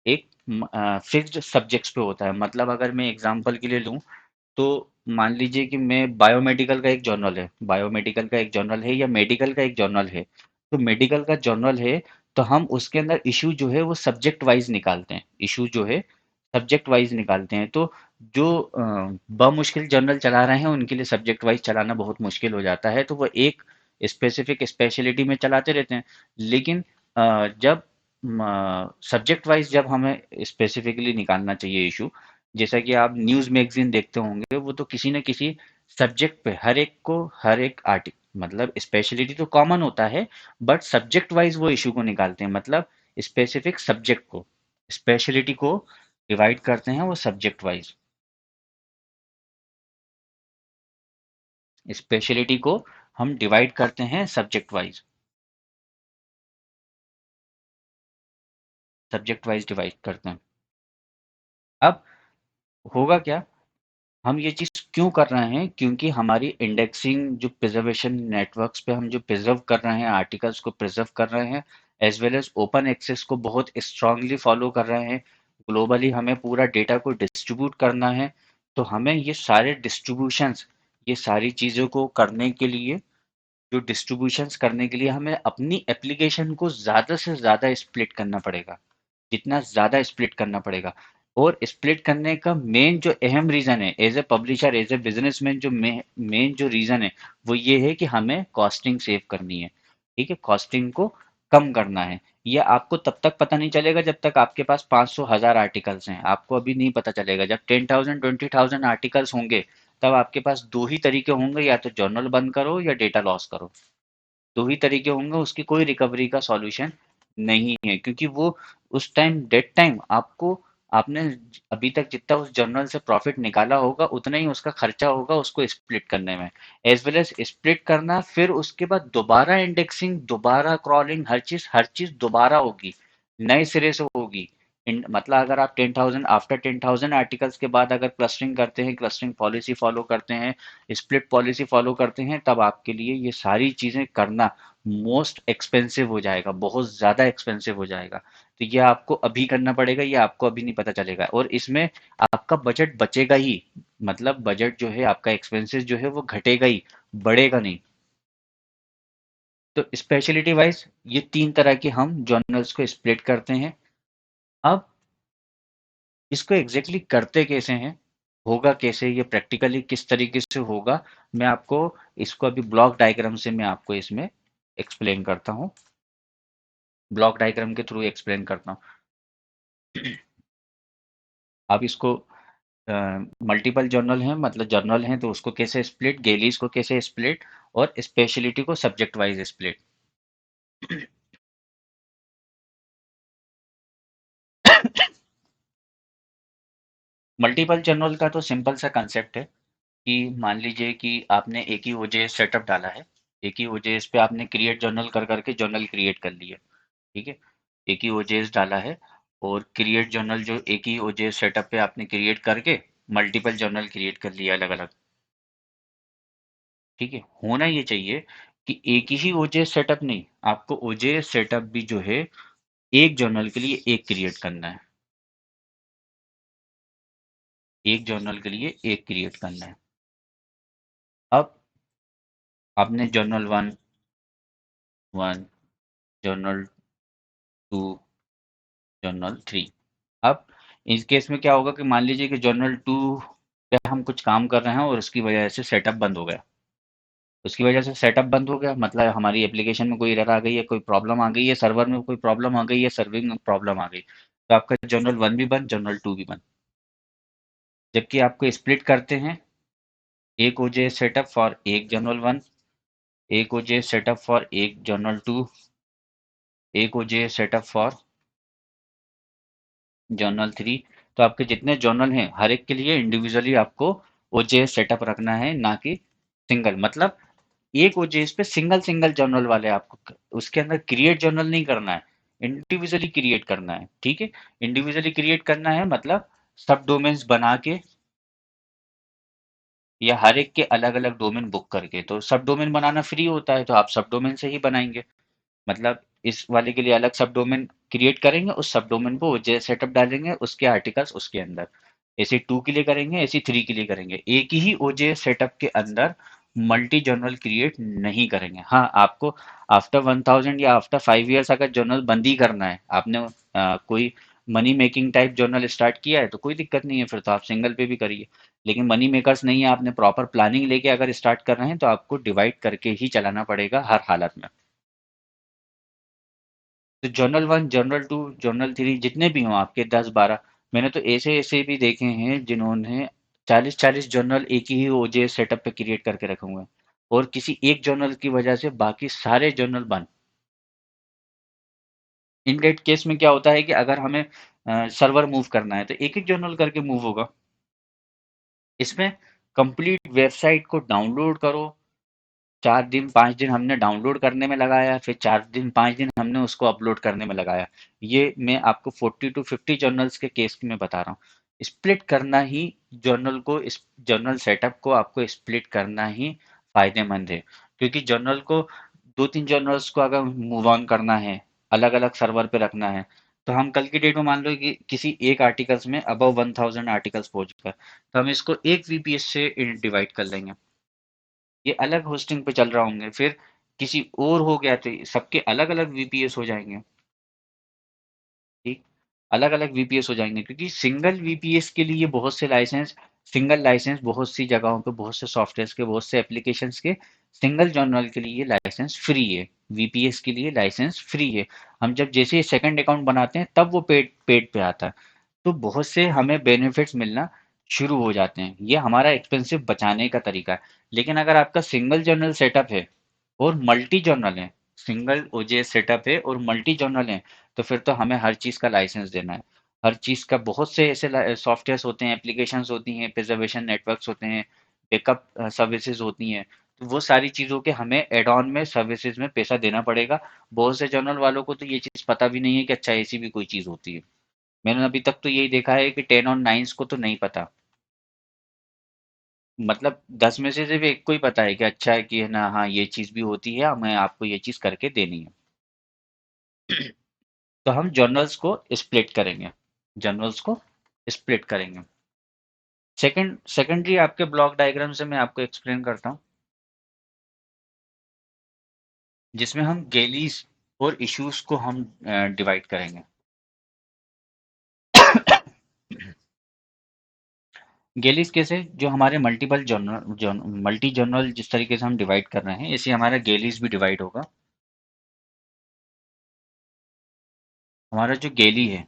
एक फिक्स्ड सब्जेक्ट्स पे होता है। मतलब अगर मैं एग्जांपल के लिए लूँ तो मान लीजिए कि मैं बायोमेडिकल का एक जर्नल है, बायोमेडिकल का एक जर्नल है या मेडिकल का एक जर्नल है। तो मेडिकल का जर्नल है तो हम उसके अंदर इशू जो है वो सब्जेक्ट वाइज निकालते हैं, इशू जो है सब्जेक्ट वाइज निकालते हैं। तो जो बमुश्किल जर्नल चला रहे हैं उनके लिए सब्जेक्ट वाइज चलाना बहुत मुश्किल हो जाता है, तो वो एक स्पेसिफिक स्पेशलिटी में चलाते रहते हैं। लेकिन जब सब्जेक्ट वाइज जब हमें स्पेसिफिकली निकालना चाहिए इशू, जैसा कि आप न्यूज़ मैगज़ीन देखते होंगे, वो तो किसी न किसी सब्जेक्ट पे हर एक को हर एक आर्टिक मतलब स्पेशलिटी तो कॉमन होता है, बट सब्जेक्ट वाइज वो इशू को निकालते हैं। मतलब स्पेसिफिक सब्जेक्ट को, स्पेशलिटी को डिवाइड करते हैं वो सब्जेक्ट वाइज। स्पेशलिटी को हम डिवाइड करते हैं subject wise, subject wise divide करते हैं। अब होगा क्या, हम ये चीज़ क्यों कर रहे हैं, क्योंकि हमारी इंडेक्सिंग जो प्रिजर्वेशन नेटवर्क्स पे हम जो प्रिजर्व कर रहे हैं, आर्टिकल्स को प्रिजर्व कर रहे हैं, as well as open access को बहुत स्ट्रांगली फॉलो कर रहे हैं। ग्लोबली हमें पूरा डेटा को डिस्ट्रीब्यूट करना है। तो हमें ये सारे डिस्ट्रीब्यूशंस, ये सारी चीज़ों को करने के लिए, जो डिस्ट्रीब्यूशंस करने के लिए हमें अपनी एप्लीकेशन को ज़्यादा से ज़्यादा स्प्लिट करना पड़ेगा, जितना ज़्यादा स्प्लिट करना पड़ेगा। और स्प्लिट करने का मेन जो अहम रीज़न है, as a publisher as a businessman, जो मेन जो रीज़न है वो ये है कि हमें कॉस्टिंग सेव करनी है। ठीक है, कॉस्टिंग को कम करना है। ये आपको तब तक पता नहीं चलेगा जब तक आपके पास 500 हज़ार आर्टिकल्स हैं, आपको अभी नहीं पता चलेगा। जब 10,000 20,000 आर्टिकल्स होंगे तब आपके पास दो ही तरीके होंगे, या तो जर्नल बंद करो या डेटा लॉस करो। दो ही तरीके होंगे, उसकी कोई रिकवरी का सॉल्यूशन नहीं है, क्योंकि वो उस टाइम डेट टाइम आपको, आपने अभी तक जितना उस जर्नल से प्रॉफिट निकाला होगा उतना ही उसका खर्चा होगा उसको स्प्लिट करने में, एज वेल एज स्प्लिट करना, फिर उसके बाद दोबारा इंडेक्सिंग, दोबारा क्रॉलिंग, हर चीज दोबारा होगी, नए सिरे से होगी। मतलब अगर आप 10,000 आफ्टर 10,000 आर्टिकल्स के बाद अगर क्लस्टरिंग करते हैं, क्लस्टरिंग पॉलिसी फॉलो करते हैं, स्प्लिट पॉलिसी फॉलो करते हैं, तब आपके लिए ये सारी चीज़ें करना मोस्ट एक्सपेंसिव हो जाएगा, बहुत ज़्यादा एक्सपेंसिव हो जाएगा। तो ये आपको अभी करना पड़ेगा, ये आपको अभी नहीं पता चलेगा, और इसमें आपका बजट बचेगा ही। मतलब बजट जो है आपका, एक्सपेंसेस जो है वो घटेगा ही, बढ़ेगा नहीं। तो स्पेशलिटी वाइज ये तीन तरह के हम जर्नल्स को स्प्लिट करते हैं। अब इसको एग्जैक्टली करते कैसे हैं, होगा कैसे, ये प्रैक्टिकली किस तरीके से होगा, मैं आपको इसको अभी ब्लॉक डायग्राम से मैं आपको इसमें एक्सप्लेन करता हूँ, ब्लॉक डायग्राम के थ्रू एक्सप्लेन करता हूँ। आप इसको मल्टीपल जर्नल हैं, मतलब जर्नल हैं तो उसको कैसे स्प्लिट, गेलीज को कैसे स्प्लिट, और स्पेशलिटी को subject wise split. Multiple journal का तो सिंपल सा कंसेप्ट है कि मान लीजिए कि आपने एक ही ओजेएस सेटअप डाला है, एक ही ओजेएस पे आपने क्रिएट जर्नल कर करके जर्नल क्रिएट कर लिया। ठीक है, एक ही ओजेएस डाला है, और क्रिएट जर्नल जो एक ही ओजेएस सेटअप पे आपने क्रिएट करके मल्टीपल जर्नल क्रिएट कर लिया अलग अलग। ठीक है, होना ये चाहिए कि एक ही ओजेएस सेटअप नहीं, आपको ओजेएस सेटअप भी जो है एक जर्नल के लिए एक क्रिएट करना है, एक जर्नल के लिए एक क्रिएट करना है। अब आपने journal one, one, journal two, journal 3। अब इस केस में क्या होगा कि मान लीजिए कि जर्नल 2 पे हम कुछ काम कर रहे हैं और उसकी वजह से सेटअप बंद हो गया। उसकी वजह से सेटअप बंद हो गया मतलब हमारी एप्लीकेशन में कोई एरर आ गई है, कोई प्रॉब्लम आ गई है, सर्वर में कोई प्रॉब्लम आ गई है, सर्विंग में प्रॉब्लम आ गई, तो आपका जर्नल 1 भी बंद, जर्नल 2 भी बंद। जबकि आपको स्प्लिट करते हैं, एक ओजेएस सेटअप फॉर एक जर्नल 1, एक ओजेएस सेटअप फॉर एक जर्नल 2, एक ओजेएस सेटअप फॉर जर्नल 3। तो आपके जितने जर्नल हैं हर एक के लिए इंडिविजुअली आपको ओजेएस सेटअप रखना है, ना कि सिंगल। मतलब एक ओजेएस पे सिंगल सिंगल जर्नल वाले आपको उसके अंदर क्रिएट जर्नल नहीं करना है, इंडिविजुअली क्रिएट करना है। ठीक है, इंडिविजुअली क्रिएट करना है मतलब सब डोमेन्स बना के या हर एक के अलग अलग डोमेन बुक करके। तो सब डोमेन बनाना फ्री होता है तो आप सब डोमेन से ही बनाएंगे। मतलब इस वाले के लिए अलग सब डोमेन क्रिएट करेंगे, उस सब डोमेन को ओजे सेटअप डालेंगे, उसके आर्टिकल्स उसके अंदर। ऐसे 2 के लिए करेंगे, ऐसे 3 के लिए करेंगे। एक ही ओजे सेटअप के अंदर मल्टी जर्नल क्रिएट नहीं करेंगे। हाँ, आपको आफ्टर 1000 या आफ्टर 5 ईयर्स अगर जर्नल बंद ही करना है, आपने कोई money making type journal start किया है तो कोई दिक्कत नहीं है, फिर तो आप सिंगल पे भी करिए। लेकिन मनी मेकर्स नहीं है, आपने प्रॉपर प्लानिंग लेके अगर स्टार्ट कर रहे हैं तो आपको डिवाइड करके ही चलाना पड़ेगा हर हालत में। तो जर्नल 1, जर्नल 2, जर्नल 3 जितने भी हों आपके 10-12, मैंने तो ऐसे ऐसे भी देखे हैं जिन्होंने 40-40 जर्नल एक ही ओजेएस सेटअप पे क्रिएट करके रखे हुए हैं और किसी एक जर्नल की वजह से बाकी सारे जर्नल बंद। इन डेट केस में क्या होता है कि अगर हमें सर्वर मूव करना है तो एक एक जर्नल करके मूव होगा। इसमें कंप्लीट वेबसाइट को डाउनलोड करो, 4 दिन 5 दिन हमने डाउनलोड करने में लगाया, फिर 4 दिन 5 दिन हमने उसको अपलोड करने में लगाया। ये मैं आपको 40 to 50 जर्नल्स के केस में बता रहा हूँ। स्प्लिट करना ही जर्नल को, इस जर्नल सेटअप को आपको स्प्लिट करना ही फायदेमंद है। क्योंकि जर्नल को 2-3 जर्नल्स को अगर मूव ऑन करना है, अलग अलग सर्वर पे रखना है, तो हम कल की डेट में मान लो कि किसी एक आर्टिकल्स में अबव 1000 आर्टिकल्स पहुंच गए, तो हम इसको एक वीपीएस से डिवाइड कर लेंगे। ये अलग होस्टिंग पे चल रहा होंगे, फिर किसी और हो गया तो सबके अलग अलग वीपीएस हो जाएंगे। ठीक, अलग अलग वीपीएस हो जाएंगे क्योंकि सिंगल वीपीएस के लिए बहुत से लाइसेंस, सिंगल लाइसेंस बहुत सी जगहों पे, बहुत से सॉफ्टवेयर के, बहुत से एप्लीकेशंस के सिंगल जर्नल के लिए लाइसेंस फ्री है, वीपीएस के लिए लाइसेंस फ्री है। हम जब जैसे सेकंड अकाउंट बनाते हैं तब वो पेड पेड पे आता है। तो बहुत से हमें बेनिफिट्स मिलना शुरू हो जाते हैं। ये हमारा एक्सपेंसिव बचाने का तरीका है। लेकिन अगर आपका सिंगल जर्नल सेटअप है और मल्टी जर्नल है, सिंगल ओजेएस सेटअप है और मल्टी जर्नल है, तो फिर तो हमें हर चीज़ का लाइसेंस देना है। हर चीज़ का बहुत से ऐसे सॉफ्टवेयर्स होते हैं, एप्लीकेशंस होती हैं, प्रिजर्वेशन नेटवर्क्स होते हैं, बैकअप सर्विसेज होती हैं। तो वो सारी चीज़ों के हमें एड ऑन में सर्विसेज में पैसा देना पड़ेगा। बहुत से जर्नल वालों को तो ये चीज़ पता भी नहीं है कि अच्छा ऐसी भी कोई चीज़ होती है। मैंने अभी तक तो यही देखा है कि 10 और 9 को तो नहीं पता। मतलब 10 में से सिर्फ एक को ही पता है कि अच्छा है कि है ना, हाँ ये चीज़ भी होती है, हमें आपको ये चीज़ करके देनी है। तो हम जर्नल्स को स्प्लिट करेंगे, जर्नल्स को स्प्लिट करेंगे। सेकेंडरी आपके ब्लॉक डायग्राम से मैं आपको एक्सप्लेन करता हूँ, जिसमें हम गेलीज और इश्यूज को हम डिवाइड करेंगे। गेलीज कैसे, जो हमारे मल्टीपल जर्नल मल्टी जर्नल जिस तरीके से हम डिवाइड कर रहे हैं, ऐसे हमारा गेलीज भी डिवाइड होगा। हमारा जो गेली है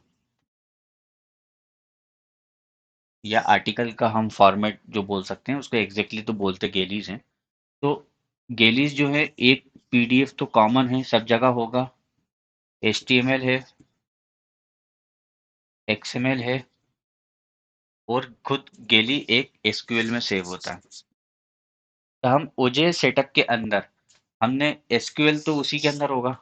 या आर्टिकल का हम फॉर्मेट जो बोल सकते हैं, उसको एग्जैक्टली तो बोलते गेलीज हैं। तो गेलीज जो है, एक पीडीएफ तो कॉमन है, सब जगह होगा, एचटीएमएल है, एक्सएमएल है, और खुद गेली एक एसक्यूएल में सेव होता है। तो हम ओजे सेटअप के अंदर हमने एसक्यूएल तो उसी के अंदर होगा,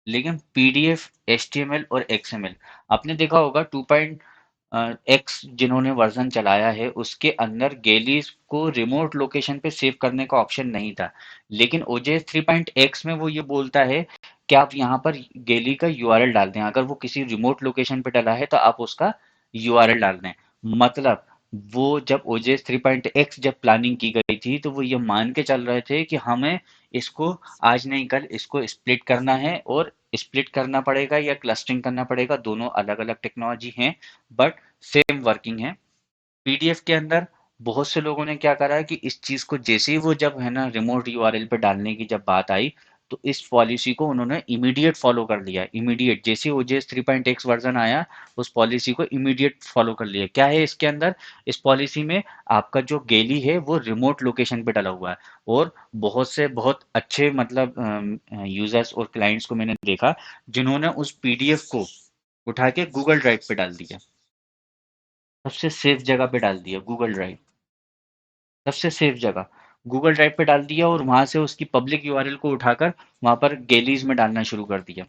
लेकिन पीडीएफ, एचटीएमएल और एक्सएमएल आपने देखा होगा 2.x जिन्होंने वर्जन चलाया है उसके अंदर गेलीज को रिमोट लोकेशन पे सेव करने का ऑप्शन नहीं था। लेकिन ओजेएस 3.x में वो ये बोलता है कि आप यहाँ पर गेली का यूआरएल डाल दें, अगर वो किसी रिमोट लोकेशन पे डला है तो आप उसका यूआरएल डाल दें। मतलब वो जब ओजेएस 3.x जब प्लानिंग की गई थी तो वो ये मान के चल रहे थे कि हमें इसको आज नहीं कल इसको स्प्लिट करना है और स्प्लिट करना पड़ेगा या क्लस्टरिंग करना पड़ेगा, दोनों अलग अलग टेक्नोलॉजी हैं बट सेम वर्किंग है। पीडीएफ के अंदर बहुत से लोगों ने क्या करा है कि इस चीज को जैसे ही वो जब है ना रिमोट यूआरएल पे डालने की जब बात आई, तो इस पॉलिसी को उन्होंने इमीडिएट फॉलो कर लिया। इमीडिएट जैसे ओजेएस 3.x वर्जन आया, उस पॉलिसी को इमीडिएट फॉलो कर लिया। क्या है इसके अंदर, इस पॉलिसी में आपका जो गेली है वो रिमोट लोकेशन पे डाला हुआ है। और बहुत से बहुत अच्छे मतलब यूजर्स और क्लाइंट्स को मैंने देखा जिन्होंने उस पीडीएफ को उठा के गूगल ड्राइव पे डाल दिया। सबसे सेफ जगह पे डाल दिया गूगल ड्राइव। सबसे सेफ जगह गूगल ड्राइव पे डाल दिया और वहां से उसकी पब्लिक यूआरएल को उठाकर वहां पर गैलीज में डालना शुरू कर दिया।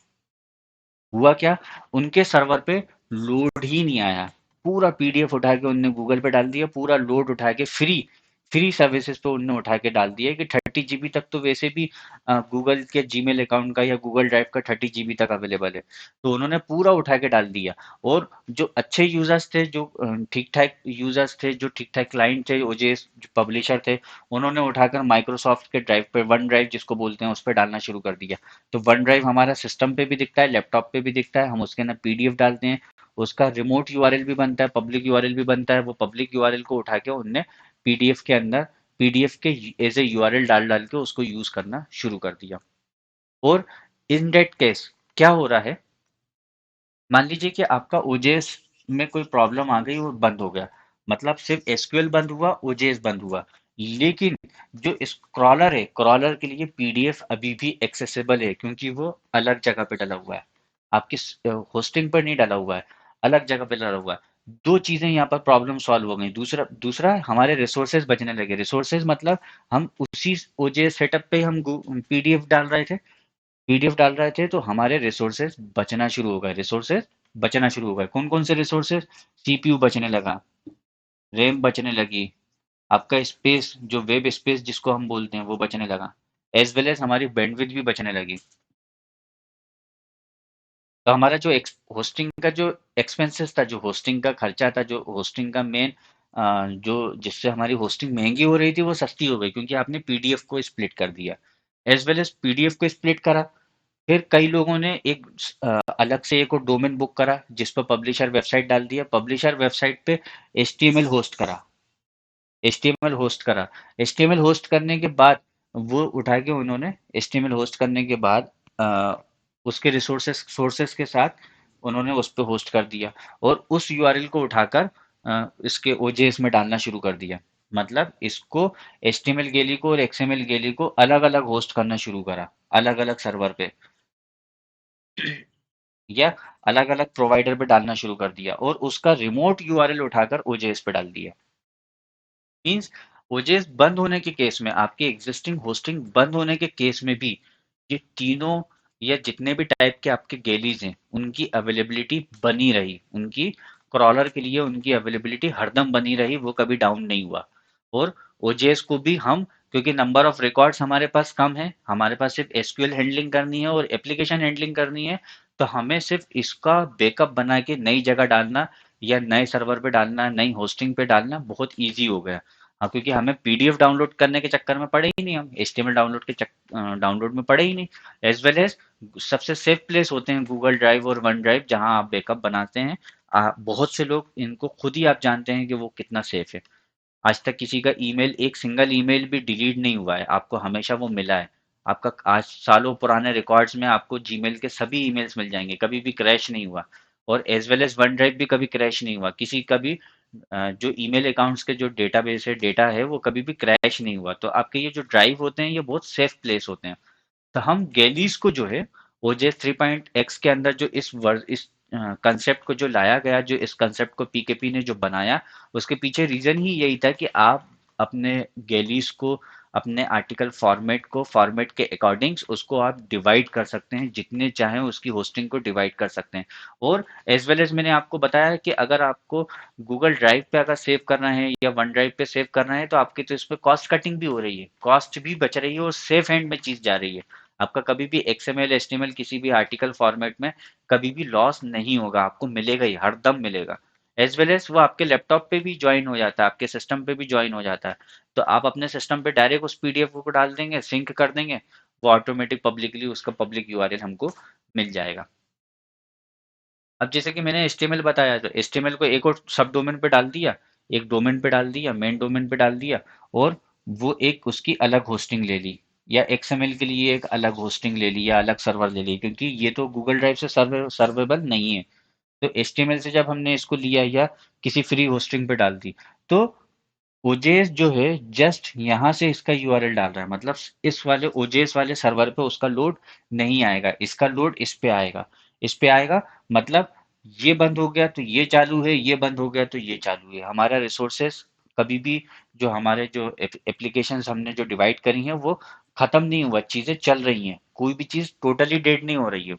हुआ क्या, उनके सर्वर पे लोड ही नहीं आया। पूरा पीडीएफ उठा के उनने गूगल पे डाल दिया, पूरा लोड उठा के फ्री फ्री सर्विसेज पे उनने उठा के डाल दिया कि 30 GB तक तो वैसे भी गूगल के जीमेल अकाउंट का या गूगल ड्राइव का 30 GB तक अवेलेबल है। तो उन्होंने पूरा उठा के डाल दिया। और जो अच्छे यूजर्स थे, जो ठीक ठाक यूजर्स थे, जो ठीक ठाक क्लाइंट थे, ओजेएस पब्लिशर थे, उन्होंने उठाकर माइक्रोसॉफ्ट के ड्राइव पे, वन ड्राइव जिसको बोलते हैं, उस पर डालना शुरू कर दिया। तो वन ड्राइव हमारा सिस्टम पे भी दिखता है, लैपटॉप पे भी दिखता है, हम उसके अंदर पीडीएफ डालते हैं, उसका रिमोट यूआरएल भी बनता है, पब्लिक यूआरएल भी बनता है। वो पब्लिक यूआरएल को उठा के उनने पीडीएफ के अंदर, पीडीएफ के एज ए यूआरएल डाल डाल के उसको यूज करना शुरू कर दिया। और इन डेट केस क्या हो रहा है, मान लीजिए कि आपका ओजेएस में कोई प्रॉब्लम आ गई और बंद हो गया, मतलब सिर्फ एसक्यूएल बंद हुआ, ओजेएस बंद हुआ, लेकिन जो स्क्रॉलर है, क्रॉलर के लिए पीडीएफ अभी भी एक्सेसिबल है क्योंकि वो अलग जगह पे डला हुआ है, आपकी होस्टिंग पर नहीं डला हुआ है, अलग जगह पे डला हुआ है। दो चीजें यहाँ पर प्रॉब्लम सॉल्व हो गई। दूसरा दूसरा हमारे रिसोर्सेज बचने लगे। रिसोर्सेज मतलब हम उसी ओजेएस सेटअप पे हम पीडीएफ डाल रहे थे, पीडीएफ डाल रहे थे, तो हमारे रिसोर्सेज बचना शुरू हो गए। रिसोर्सेज बचना शुरू हो गए। कौन कौन से रिसोर्सेज, सीपीयू बचने लगा, रैम बचने लगी, आपका स्पेस जो वेब स्पेस जिसको हम बोलते हैं वो बचने लगा, एज वेल एज हमारी बैंडविड्थ भी बचने लगी। तो हमारा जो होस्टिंग का जो एक्सपेंसेस था, जो होस्टिंग का खर्चा था, जो होस्टिंग का मेन जो जिससे हमारी होस्टिंग महंगी हो रही थी वो सस्ती हो गई क्योंकि आपने पीडीएफ को स्प्लिट कर दिया। एज वेल एज पीडीएफ को स्प्लिट करा, फिर कई लोगों ने एक अलग से एक और डोमेन बुक करा जिस पर पब्लिशर वेबसाइट डाल दिया। पब्लिशर वेबसाइट पे एचटीएमएल होस्ट करा, एचटीएमएल होस्ट करा। एचटीएमएल होस्ट करने के बाद वो उठा के उन्होंने एचटीएमएल होस्ट करने के बाद उसके रिसोर्सेस सोर्सेस के साथ उन्होंने उस पर होस्ट कर दिया और उस यूआरएल को उठाकर इसके ओजेएस में डालना शुरू कर दिया। मतलब इसको एचटीएमएल गैली को और एक्सएमएल गैली को अलग अलग होस्ट करना शुरू करा, अलग अलग सर्वर पे या अलग अलग प्रोवाइडर पे डालना शुरू कर दिया और उसका रिमोट यूआरएल उठाकर ओजेएस पे डाल दिया। मीन्स ओजेएस बंद होने के केस में, आपकी एग्जिस्टिंग होस्टिंग बंद होने के केस में भी ये तीनों या जितने भी टाइप के आपके गैलीज हैं उनकी अवेलेबिलिटी बनी रही, उनकी क्रॉलर के लिए उनकी अवेलेबिलिटी हरदम बनी रही, वो कभी डाउन नहीं हुआ। और ओजेएस को भी हम, क्योंकि नंबर ऑफ रिकॉर्ड्स हमारे पास कम है, हमारे पास सिर्फ एसक्यूएल हैंडलिंग करनी है और एप्लीकेशन हैंडलिंग करनी है, तो हमें सिर्फ इसका बैकअप बना के नई जगह डालना या नए सर्वर पे डालना, नई होस्टिंग पे डालना बहुत ईजी हो गया। हाँ, क्योंकि हमें पीडीएफ डाउनलोड करने के चक्कर में पड़े ही नहीं, हम एचटीएमएल डाउनलोड में पड़े ही नहीं। एज वेल एज सबसे सेफ प्लेस होते हैं गूगल ड्राइव और वन ड्राइव जहां आप बैकअप बनाते हैं। बहुत से लोग इनको खुद ही आप जानते हैं कि वो कितना सेफ है। आज तक किसी का ईमेल, एक सिंगल ईमेल भी डिलीट नहीं हुआ है, आपको हमेशा वो मिला है। आपका आज सालों पुराने रिकॉर्ड्स में आपको जीमेल के सभी ईमेल्स मिल जाएंगे, कभी भी क्रैश नहीं हुआ। और as well as one drive भी कभी क्रैश नहीं हुआ, किसी का भी जो ईमेल अकाउंट्स के जो डेटाबेस है, डेटा है, वो कभी भी क्रैश नहीं हुआ। तो आपके ये जो ड्राइव होते हैं ये बहुत सेफ प्लेस होते हैं। तो हम गैलीज को जो है ओजेएस 3.x के अंदर जो इस कंसेप्ट को जो लाया गया, जो इस कंसेप्ट को पीकेपी ने जो बनाया, उसके पीछे रीजन ही यही था कि आप अपने गैलीज को, अपने आर्टिकल फॉर्मेट को, फॉर्मेट के अकॉर्डिंग उसको आप डिवाइड कर सकते हैं, जितने चाहें उसकी होस्टिंग को डिवाइड कर सकते हैं। और एज वेल एज मैंने आपको बताया कि अगर आपको गूगल ड्राइव पे अगर सेव करना है या वन ड्राइव पे सेव करना है तो आपकी तो इस पे कॉस्ट कटिंग भी हो रही है, कॉस्ट भी बच रही है और सेफ हैंड में चीज जा रही है। आपका कभी भी एक्सएमएल एचटीएमएल किसी भी आर्टिकल फॉर्मेट में कभी भी लॉस नहीं होगा, आपको मिलेगा ही, हर दम मिलेगा। एज वेल एज वो आपके लैपटॉप पे भी ज्वाइन हो जाता है, आपके सिस्टम पे भी ज्वाइन हो जाता है। तो आप अपने सिस्टम पे डायरेक्ट उस पीडीएफ को डाल देंगे, सिंक कर देंगे, वो ऑटोमेटिक पब्लिकली उसका पब्लिक यूआरएल हमको मिल जाएगा। अब जैसे कि मैंने एचटीएमएल बताया, तो एचटीएमएल को एक और सब डोमेन पे डाल दिया, एक डोमेन पे डाल दिया, मेन डोमेन पे डाल दिया, और वो एक उसकी अलग होस्टिंग ले ली, या एक्सएमएल के लिए एक अलग होस्टिंग ले ली या अलग सर्वर ले ली, क्योंकि ये तो गूगल ड्राइव से सर्वेबल नहीं है। तो एचटीएमएल से जब हमने इसको लिया या किसी फ्री होस्टिंग पे डाल दी, तो ओजेएस जो है जस्ट यहाँ से इसका यूआरएल डाल रहा है, मतलब इस वाले ओजेएस वाले सर्वर पे उसका लोड नहीं आएगा, इसका लोड इस पे आएगा, इस पे आएगा। मतलब ये बंद हो गया तो ये चालू है, ये बंद हो गया तो ये चालू है। हमारा रिसोर्सेस कभी भी, जो हमारे जो एप्लीकेशंस हमने जो डिवाइड करी हैं वो खत्म नहीं हुआ, चीजें चल रही हैं, कोई भी चीज टोटली डेड नहीं हो रही है।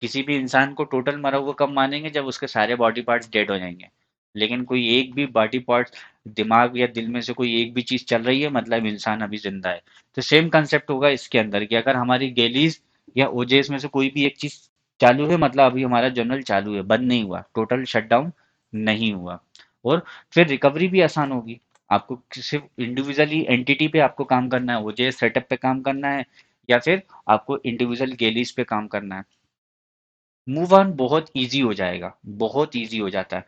किसी भी इंसान को टोटल मरा हुआ कब मानेंगे, जब उसके सारे बॉडी पार्ट्स डेड हो जाएंगे। लेकिन कोई एक भी बॉडी पार्ट, दिमाग या दिल में से कोई एक भी चीज चल रही है, मतलब इंसान अभी जिंदा है। तो सेम कंसेप्ट होगा इसके अंदर कि अगर हमारी गैलीज या ओजेस में से कोई भी एक चीज चालू है, मतलब अभी हमारा जर्नल चालू है, बंद नहीं हुआ, टोटल शटडाउन नहीं हुआ। और फिर रिकवरी भी आसान होगी। आपको सिर्फ इंडिविजुअली एंटिटी पे आपको काम करना है, ओजेएस सेटअप पे काम करना है, या फिर आपको इंडिविजुअल गैलीज पे काम करना है। मूव ऑन बहुत ईजी हो जाएगा, बहुत ईजी हो जाता है।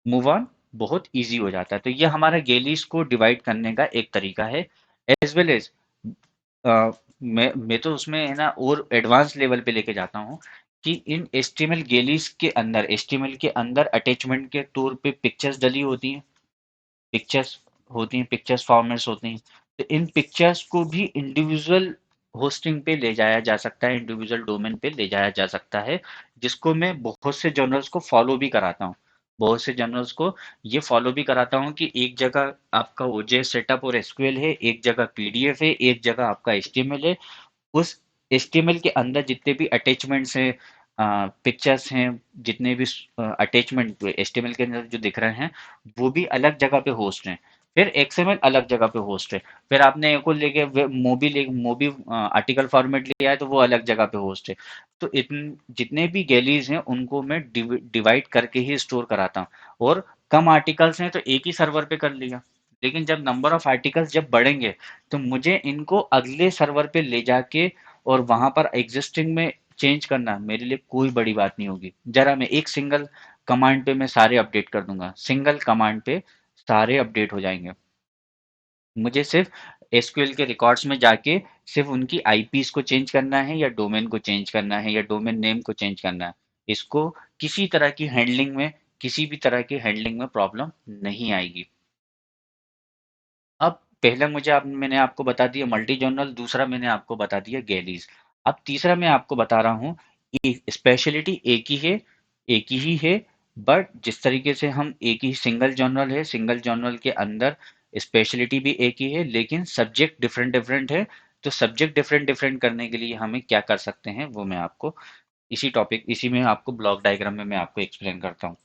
मूव ऑन बहुत ईजी हो जाता है। तो ये हमारा गेलीस को डिवाइड करने का एक तरीका है। एज वेल एज मैं तो उसमें है ना और एडवांस लेवल पे लेके जाता हूँ कि इन एचटीएमएल गेलीस के अंदर, एचटीएमएल के अंदर अटैचमेंट के तौर पे पिक्चर्स डली होती हैं, पिक्चर्स होती हैं, पिक्चर्स फॉर्मेट्स होती हैं। तो इन पिक्चर्स को भी इंडिविजुअल होस्टिंग पे ले जाया जा सकता है, इंडिविजुअल डोमेन पे ले जाया जा सकता है, जिसको मैं बहुत से जर्नल्स को फॉलो भी कराता हूँ। बहुत से जर्नल्स को ये फॉलो भी कराता हूँ कि एक जगह आपका ओजेएस सेटअप और एसक्यूएल है, एक जगह पीडीएफ है, एक जगह आपका एचटीएमएल है। उस एचटीएमएल के अंदर जितने भी अटैचमेंट्स हैं, पिक्चर्स हैं, जितने भी अटैचमेंट एचटीएमएल के अंदर जो दिख रहे हैं, वो भी अलग जगह पे होस्ट हैं। फिर एक्सएमएल अलग जगह पे होस्ट है। फिर आपने एक और लेके मोबी आर्टिकल फॉर्मेट लिया है, तो वो अलग जगह पे होस्ट है। तो इतन जितने भी गैलीज हैं उनको मैं डिवाइड करके ही स्टोर कराता हूँ। और कम आर्टिकल्स हैं तो एक ही सर्वर पे कर लिया। लेकिन जब नंबर ऑफ आर्टिकल्स जब बढ़ेंगे, तो मुझे इनको अगले सर्वर पे ले जाके और वहां पर एग्जिस्टिंग में चेंज करना मेरे लिए कोई बड़ी बात नहीं होगी। जरा मैं एक सिंगल कमांड पे मैं सारे अपडेट कर दूंगा, सिंगल कमांड पे सारे अपडेट हो जाएंगे। मुझे सिर्फ एसक्यूएल के रिकॉर्ड्स में जाके सिर्फ उनकी आईपीस को चेंज करना है, या डोमेन को चेंज करना है, या डोमेन नेम को चेंज करना है। इसको किसी तरह की हैंडलिंग में, किसी भी तरह की हैंडलिंग में प्रॉब्लम नहीं आएगी। अब पहला मैंने आपको बता दिया मल्टी जर्नल, दूसरा मैंने आपको बता दिया गैलीज। अब तीसरा मैं आपको बता रहा हूँ, स्पेशलिटी एक ही है, बट जिस तरीके से हम एक ही सिंगल जर्नल है, सिंगल जर्नल के अंदर स्पेशलिटी भी एक ही है, लेकिन सब्जेक्ट डिफरेंट डिफरेंट है। तो सब्जेक्ट डिफरेंट डिफरेंट करने के लिए हमें क्या कर सकते हैं, वो मैं आपको इसी में आपको ब्लॉक डायग्राम में मैं आपको एक्सप्लेन करता हूँ।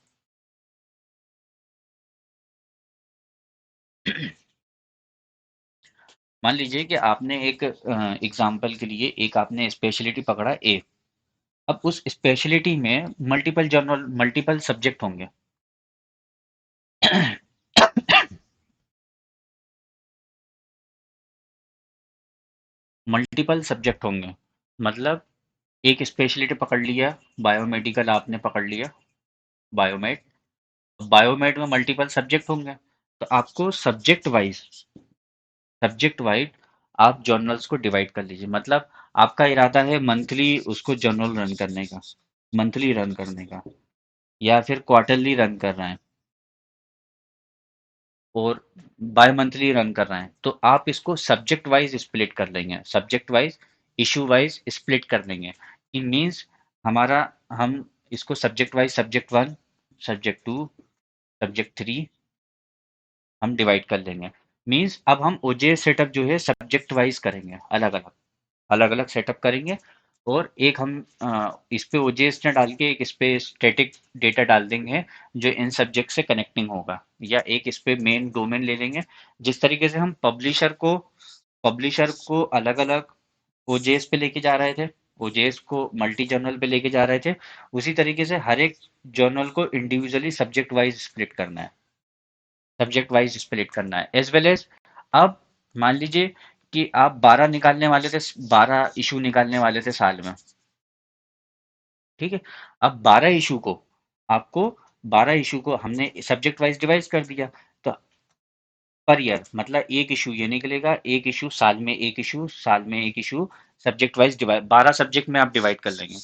मान लीजिए कि आपने एक एग्जाम्पल के लिए एक आपने स्पेशलिटी पकड़ा ए। अब उस स्पेशलिटी में मल्टीपल सब्जेक्ट होंगे। मल्टीपल सब्जेक्ट होंगे, मतलब एक स्पेशलिटी पकड़ लिया, बायोमेडिकल आपने पकड़ लिया, बायोमेड। बायोमेड में मल्टीपल सब्जेक्ट होंगे, तो आपको सब्जेक्ट वाइज आप जर्नल्स को डिवाइड कर लीजिए। मतलब आपका इरादा है मंथली उसको जर्नल रन करने का, मंथली रन करने का, या फिर क्वार्टरली रन कर रहे हैं, और बाय मंथली रन कर रहे हैं, तो आप इसको सब्जेक्ट वाइज स्प्लिट कर लेंगे, subject wise, issue wise split कर लेंगे। इन मीन्स हमारा, हम इसको subject wise, subject one, subject two, subject three हम डिवाइड कर लेंगे। मीन्स अब हम ओजेएस सेटअप जो है सब्जेक्ट वाइज करेंगे, अलग अलग, अलग अलग सेटअप करेंगे। और एक हम इस पे ओजेएस ने डाल के एक इस पे स्टैटिक डेटा डाल देंगे, जो इन सब्जेक्ट से कनेक्टिंग होगा, या एक इस पे मेन डोमेन ले लेंगे। जिस तरीके से हम पब्लिशर को अलग अलग ओजेएस पे लेके जा रहे थे, ओजेएस को मल्टी जर्नल पे लेके जा रहे थे, उसी तरीके से हर एक जर्नल को इंडिविजुअली सब्जेक्ट वाइज स्प्लिट करना है, एज वेल एज। अब मान लीजिए कि आप 12 निकालने वाले थे, 12 इशू निकालने वाले थे साल में। ठीक है। अब 12 इशू को हमने सब्जेक्ट वाइज डिवाइड कर दिया। तो पर ईयर मतलब एक इशू ये निकलेगा, एक इशू साल में, एक इशू साल में, एक issue subject wise divide, 12 subject में आप डिवाइड कर लेंगे।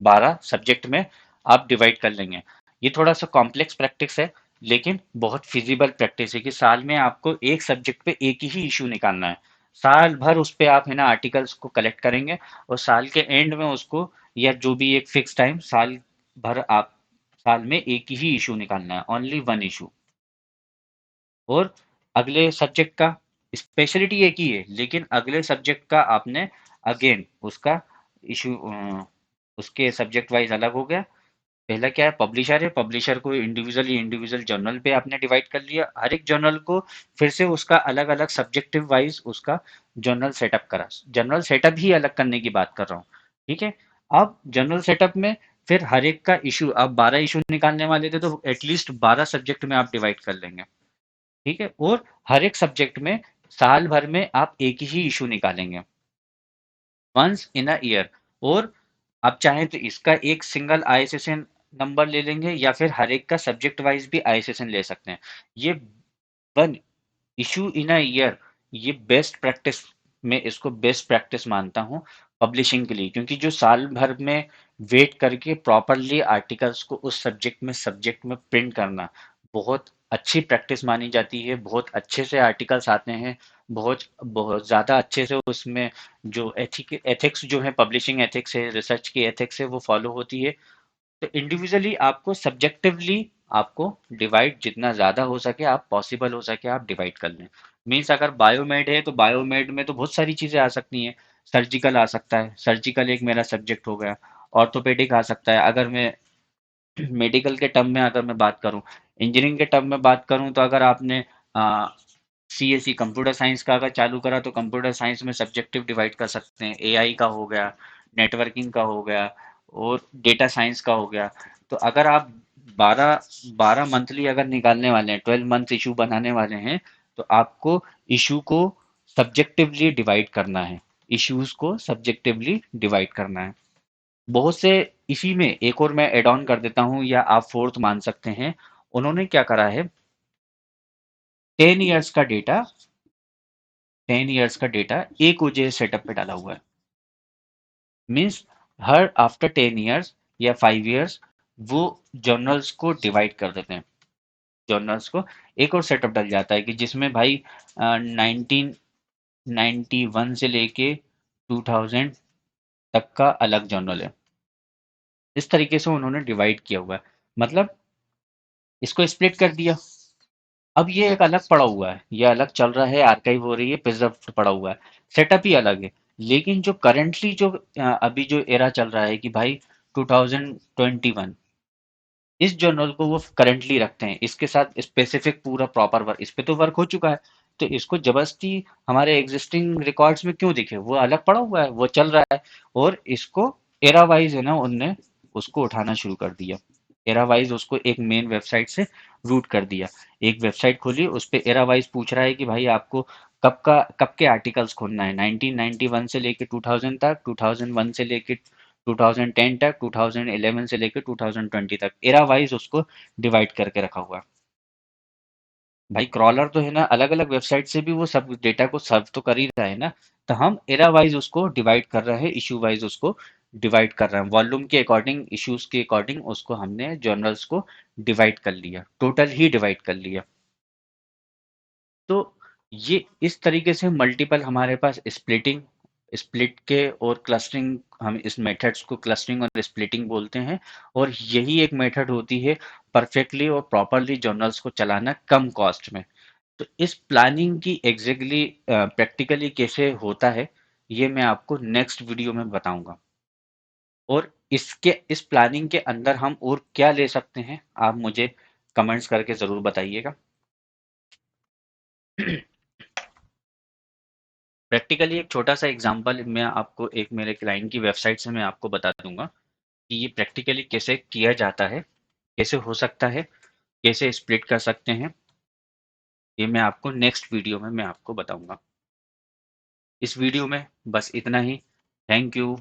12 सब्जेक्ट में आप डिवाइड कर लेंगे। ये थोड़ा सा कॉम्प्लेक्स प्रैक्टिस है, लेकिन बहुत फिजिबल प्रैक्टिस है कि साल में आपको एक सब्जेक्ट पे एक ही इशू निकालना है। साल भर उस पे आप है ना आर्टिकल्स को कलेक्ट करेंगे, और साल के एंड में उसको, या जो भी एक फिक्स टाइम साल भर आप, साल में एक ही इशू निकालना है, ओनली वन इशू। और अगले सब्जेक्ट का स्पेशलिटी एक ही है, लेकिन अगले सब्जेक्ट का आपने अगेन उसका इशू, उसके सब्जेक्ट वाइज अलग हो गया। पहला क्या है, पब्लिशर है, पब्लिशर को इंडिविजुअली इंडिविजुअल जर्नल पे आपने डिवाइड कर लिया, हर एक जर्नल को फिर से उसका अलग अलग सब्जेक्टिव वाइज उसका जर्नल सेटअप करा। जर्नल सेटअप ही अलग करने की बात कर रहा हूँ। ठीक है। अब जर्नल सेटअप में फिर हर एक का इशू, आप 12 इशू निकालने वाले थे तो एटलीस्ट 12 सब्जेक्ट में आप डिवाइड कर लेंगे। ठीक है। और हर एक सब्जेक्ट में साल भर में आप एक ही इशू निकालेंगे, वंस इन अ ईयर। और आप चाहें तो इसका एक सिंगल आईएसएसएन नंबर ले लेंगे, या फिर हर एक का सब्जेक्ट वाइज भी आईएसएसएन ले सकते हैं। ये one issue in a year, ये बेस्ट प्रैक्टिस, मैं इसको बेस्ट प्रैक्टिस मानता हूँ पब्लिशिंग के लिए, क्योंकि जो साल भर में वेट करके प्रॉपरली आर्टिकल्स को उस सब्जेक्ट में प्रिंट करना बहुत अच्छी प्रैक्टिस मानी जाती है। बहुत अच्छे से आर्टिकल्स आते हैं, बहुत बहुत ज़्यादा अच्छे से उसमें जो एथिक्स जो है, पब्लिशिंग एथिक्स है, रिसर्च की एथिक्स है, वो फॉलो होती है। तो इंडिविजुअली आपको सब्जेक्टिवली आपको डिवाइड जितना ज़्यादा हो सके, आप पॉसिबल हो सके आप डिवाइड कर लें। मीन्स अगर बायोमेड है तो बायोमेड में तो बहुत सारी चीज़ें आ सकती हैं। सर्जिकल आ सकता है, सर्जिकल एक मेरा सब्जेक्ट हो गया। ऑर्थोपेडिक आ सकता है, अगर मैं मेडिकल के टर्म में अगर मैं बात करूं। इंजीनियरिंग के टर्म में बात करूं तो अगर आपने सीएससी कंप्यूटर साइंस का अगर चालू करा तो कंप्यूटर साइंस में सब्जेक्टिव डिवाइड कर सकते हैं। एआई का हो गया, नेटवर्किंग का हो गया, और डेटा साइंस का हो गया। तो अगर आप 12 12 मंथली अगर निकालने वाले हैं, 12 मंथ इशू बनाने वाले हैं, तो आपको इशू को सब्जेक्टिवली डिवाइड करना है। इश्यूज को सब्जेक्टिवली डिवाइड करना है। बहुत से, इसी में एक और मैं एड ऑन कर देता हूं, या आप फोर्थ मान सकते हैं। उन्होंने क्या करा है, 10 इयर्स का डेटा, 10 इयर्स का डेटा एक ओजेएस सेटअप पे डाला हुआ है। मीन्स हर आफ्टर 10 इयर्स या 5 इयर्स वो जर्नल्स को डिवाइड कर देते हैं। जर्नल्स को एक और सेटअप डल जाता है कि जिसमें भाई 1991 से लेके 2000 तक का अलग जर्नल है। इस तरीके से उन्होंने डिवाइड किया हुआ है, मतलब इसको स्प्लिट कर दिया। अब ये एक अलग पड़ा हुआ है, ये अलग चल रहा है, आर्काइव हो रही है, प्रिजर्व पड़ा हुआ है, सेटअप ही अलग है। लेकिन जो करंटली जो अभी जो एरा चल रहा है कि भाई 2021, इस जर्नल को वो करंटली रखते हैं, इसके साथ स्पेसिफिक पूरा प्रॉपर वर्क, इस पे तो वर्क हो चुका है। तो इसको जबरदस्ती हमारे एग्जिस्टिंग रिकॉर्ड्स में क्यों दिखे, वो अलग पड़ा हुआ है, वो चल रहा है। और इसको एरा वाइज है ना, उनने उसको उठाना शुरू कर दिया। एरा वाइज उसको एक मेन वेबसाइट से रूट कर दिया। एक वेबसाइट खोली, उस पे एरा वाइज पूछ रहा है कि भाई आपको कब के आर्टिकल्स खोलना है, 1991 से लेके 2000 तक, 2001 से लेके 2010 तक, 2011 से लेकर 2020 तक, एरा वाइज उसको डिवाइड करके रखा हुआ है। भाई क्रॉलर तो है ना, अलग अलग वेबसाइट से भी वो सब डेटा को सर्व तो कर ही रहा है ना। तो हम एरा वाइज उसको डिवाइड कर रहे हैं, इशू वाइज उसको डिवाइड कर रहे हैं, वॉल्यूम के अकॉर्डिंग, इश्यूज के अकॉर्डिंग उसको हमने जर्नल्स को डिवाइड कर लिया, टोटल ही डिवाइड कर लिया। तो ये इस तरीके से मल्टीपल हमारे पास स्प्लिटिंग, स्प्लिट के और क्लस्टरिंग, हम इस मेथड्स को क्लस्टरिंग और स्प्लिटिंग बोलते हैं। और यही एक मेथड होती है परफेक्टली और प्रॉपरली जर्नल्स को चलाना कम कॉस्ट में। तो इस प्लानिंग की एग्जैक्टली प्रैक्टिकली कैसे होता है, ये मैं आपको नेक्स्ट वीडियो में बताऊंगा। और इसके इस प्लानिंग के अंदर हम और क्या ले सकते हैं, आप मुझे कमेंट्स करके ज़रूर बताइएगा। प्रैक्टिकली एक छोटा सा एग्जांपल मैं आपको एक मेरे क्लाइंट की वेबसाइट से मैं आपको बता दूंगा कि ये प्रैक्टिकली कैसे किया जाता है, कैसे हो सकता है, कैसे स्प्लिट कर सकते हैं। ये मैं आपको नेक्स्ट वीडियो में मैं आपको बताऊंगा। इस वीडियो में बस इतना ही। Thank you.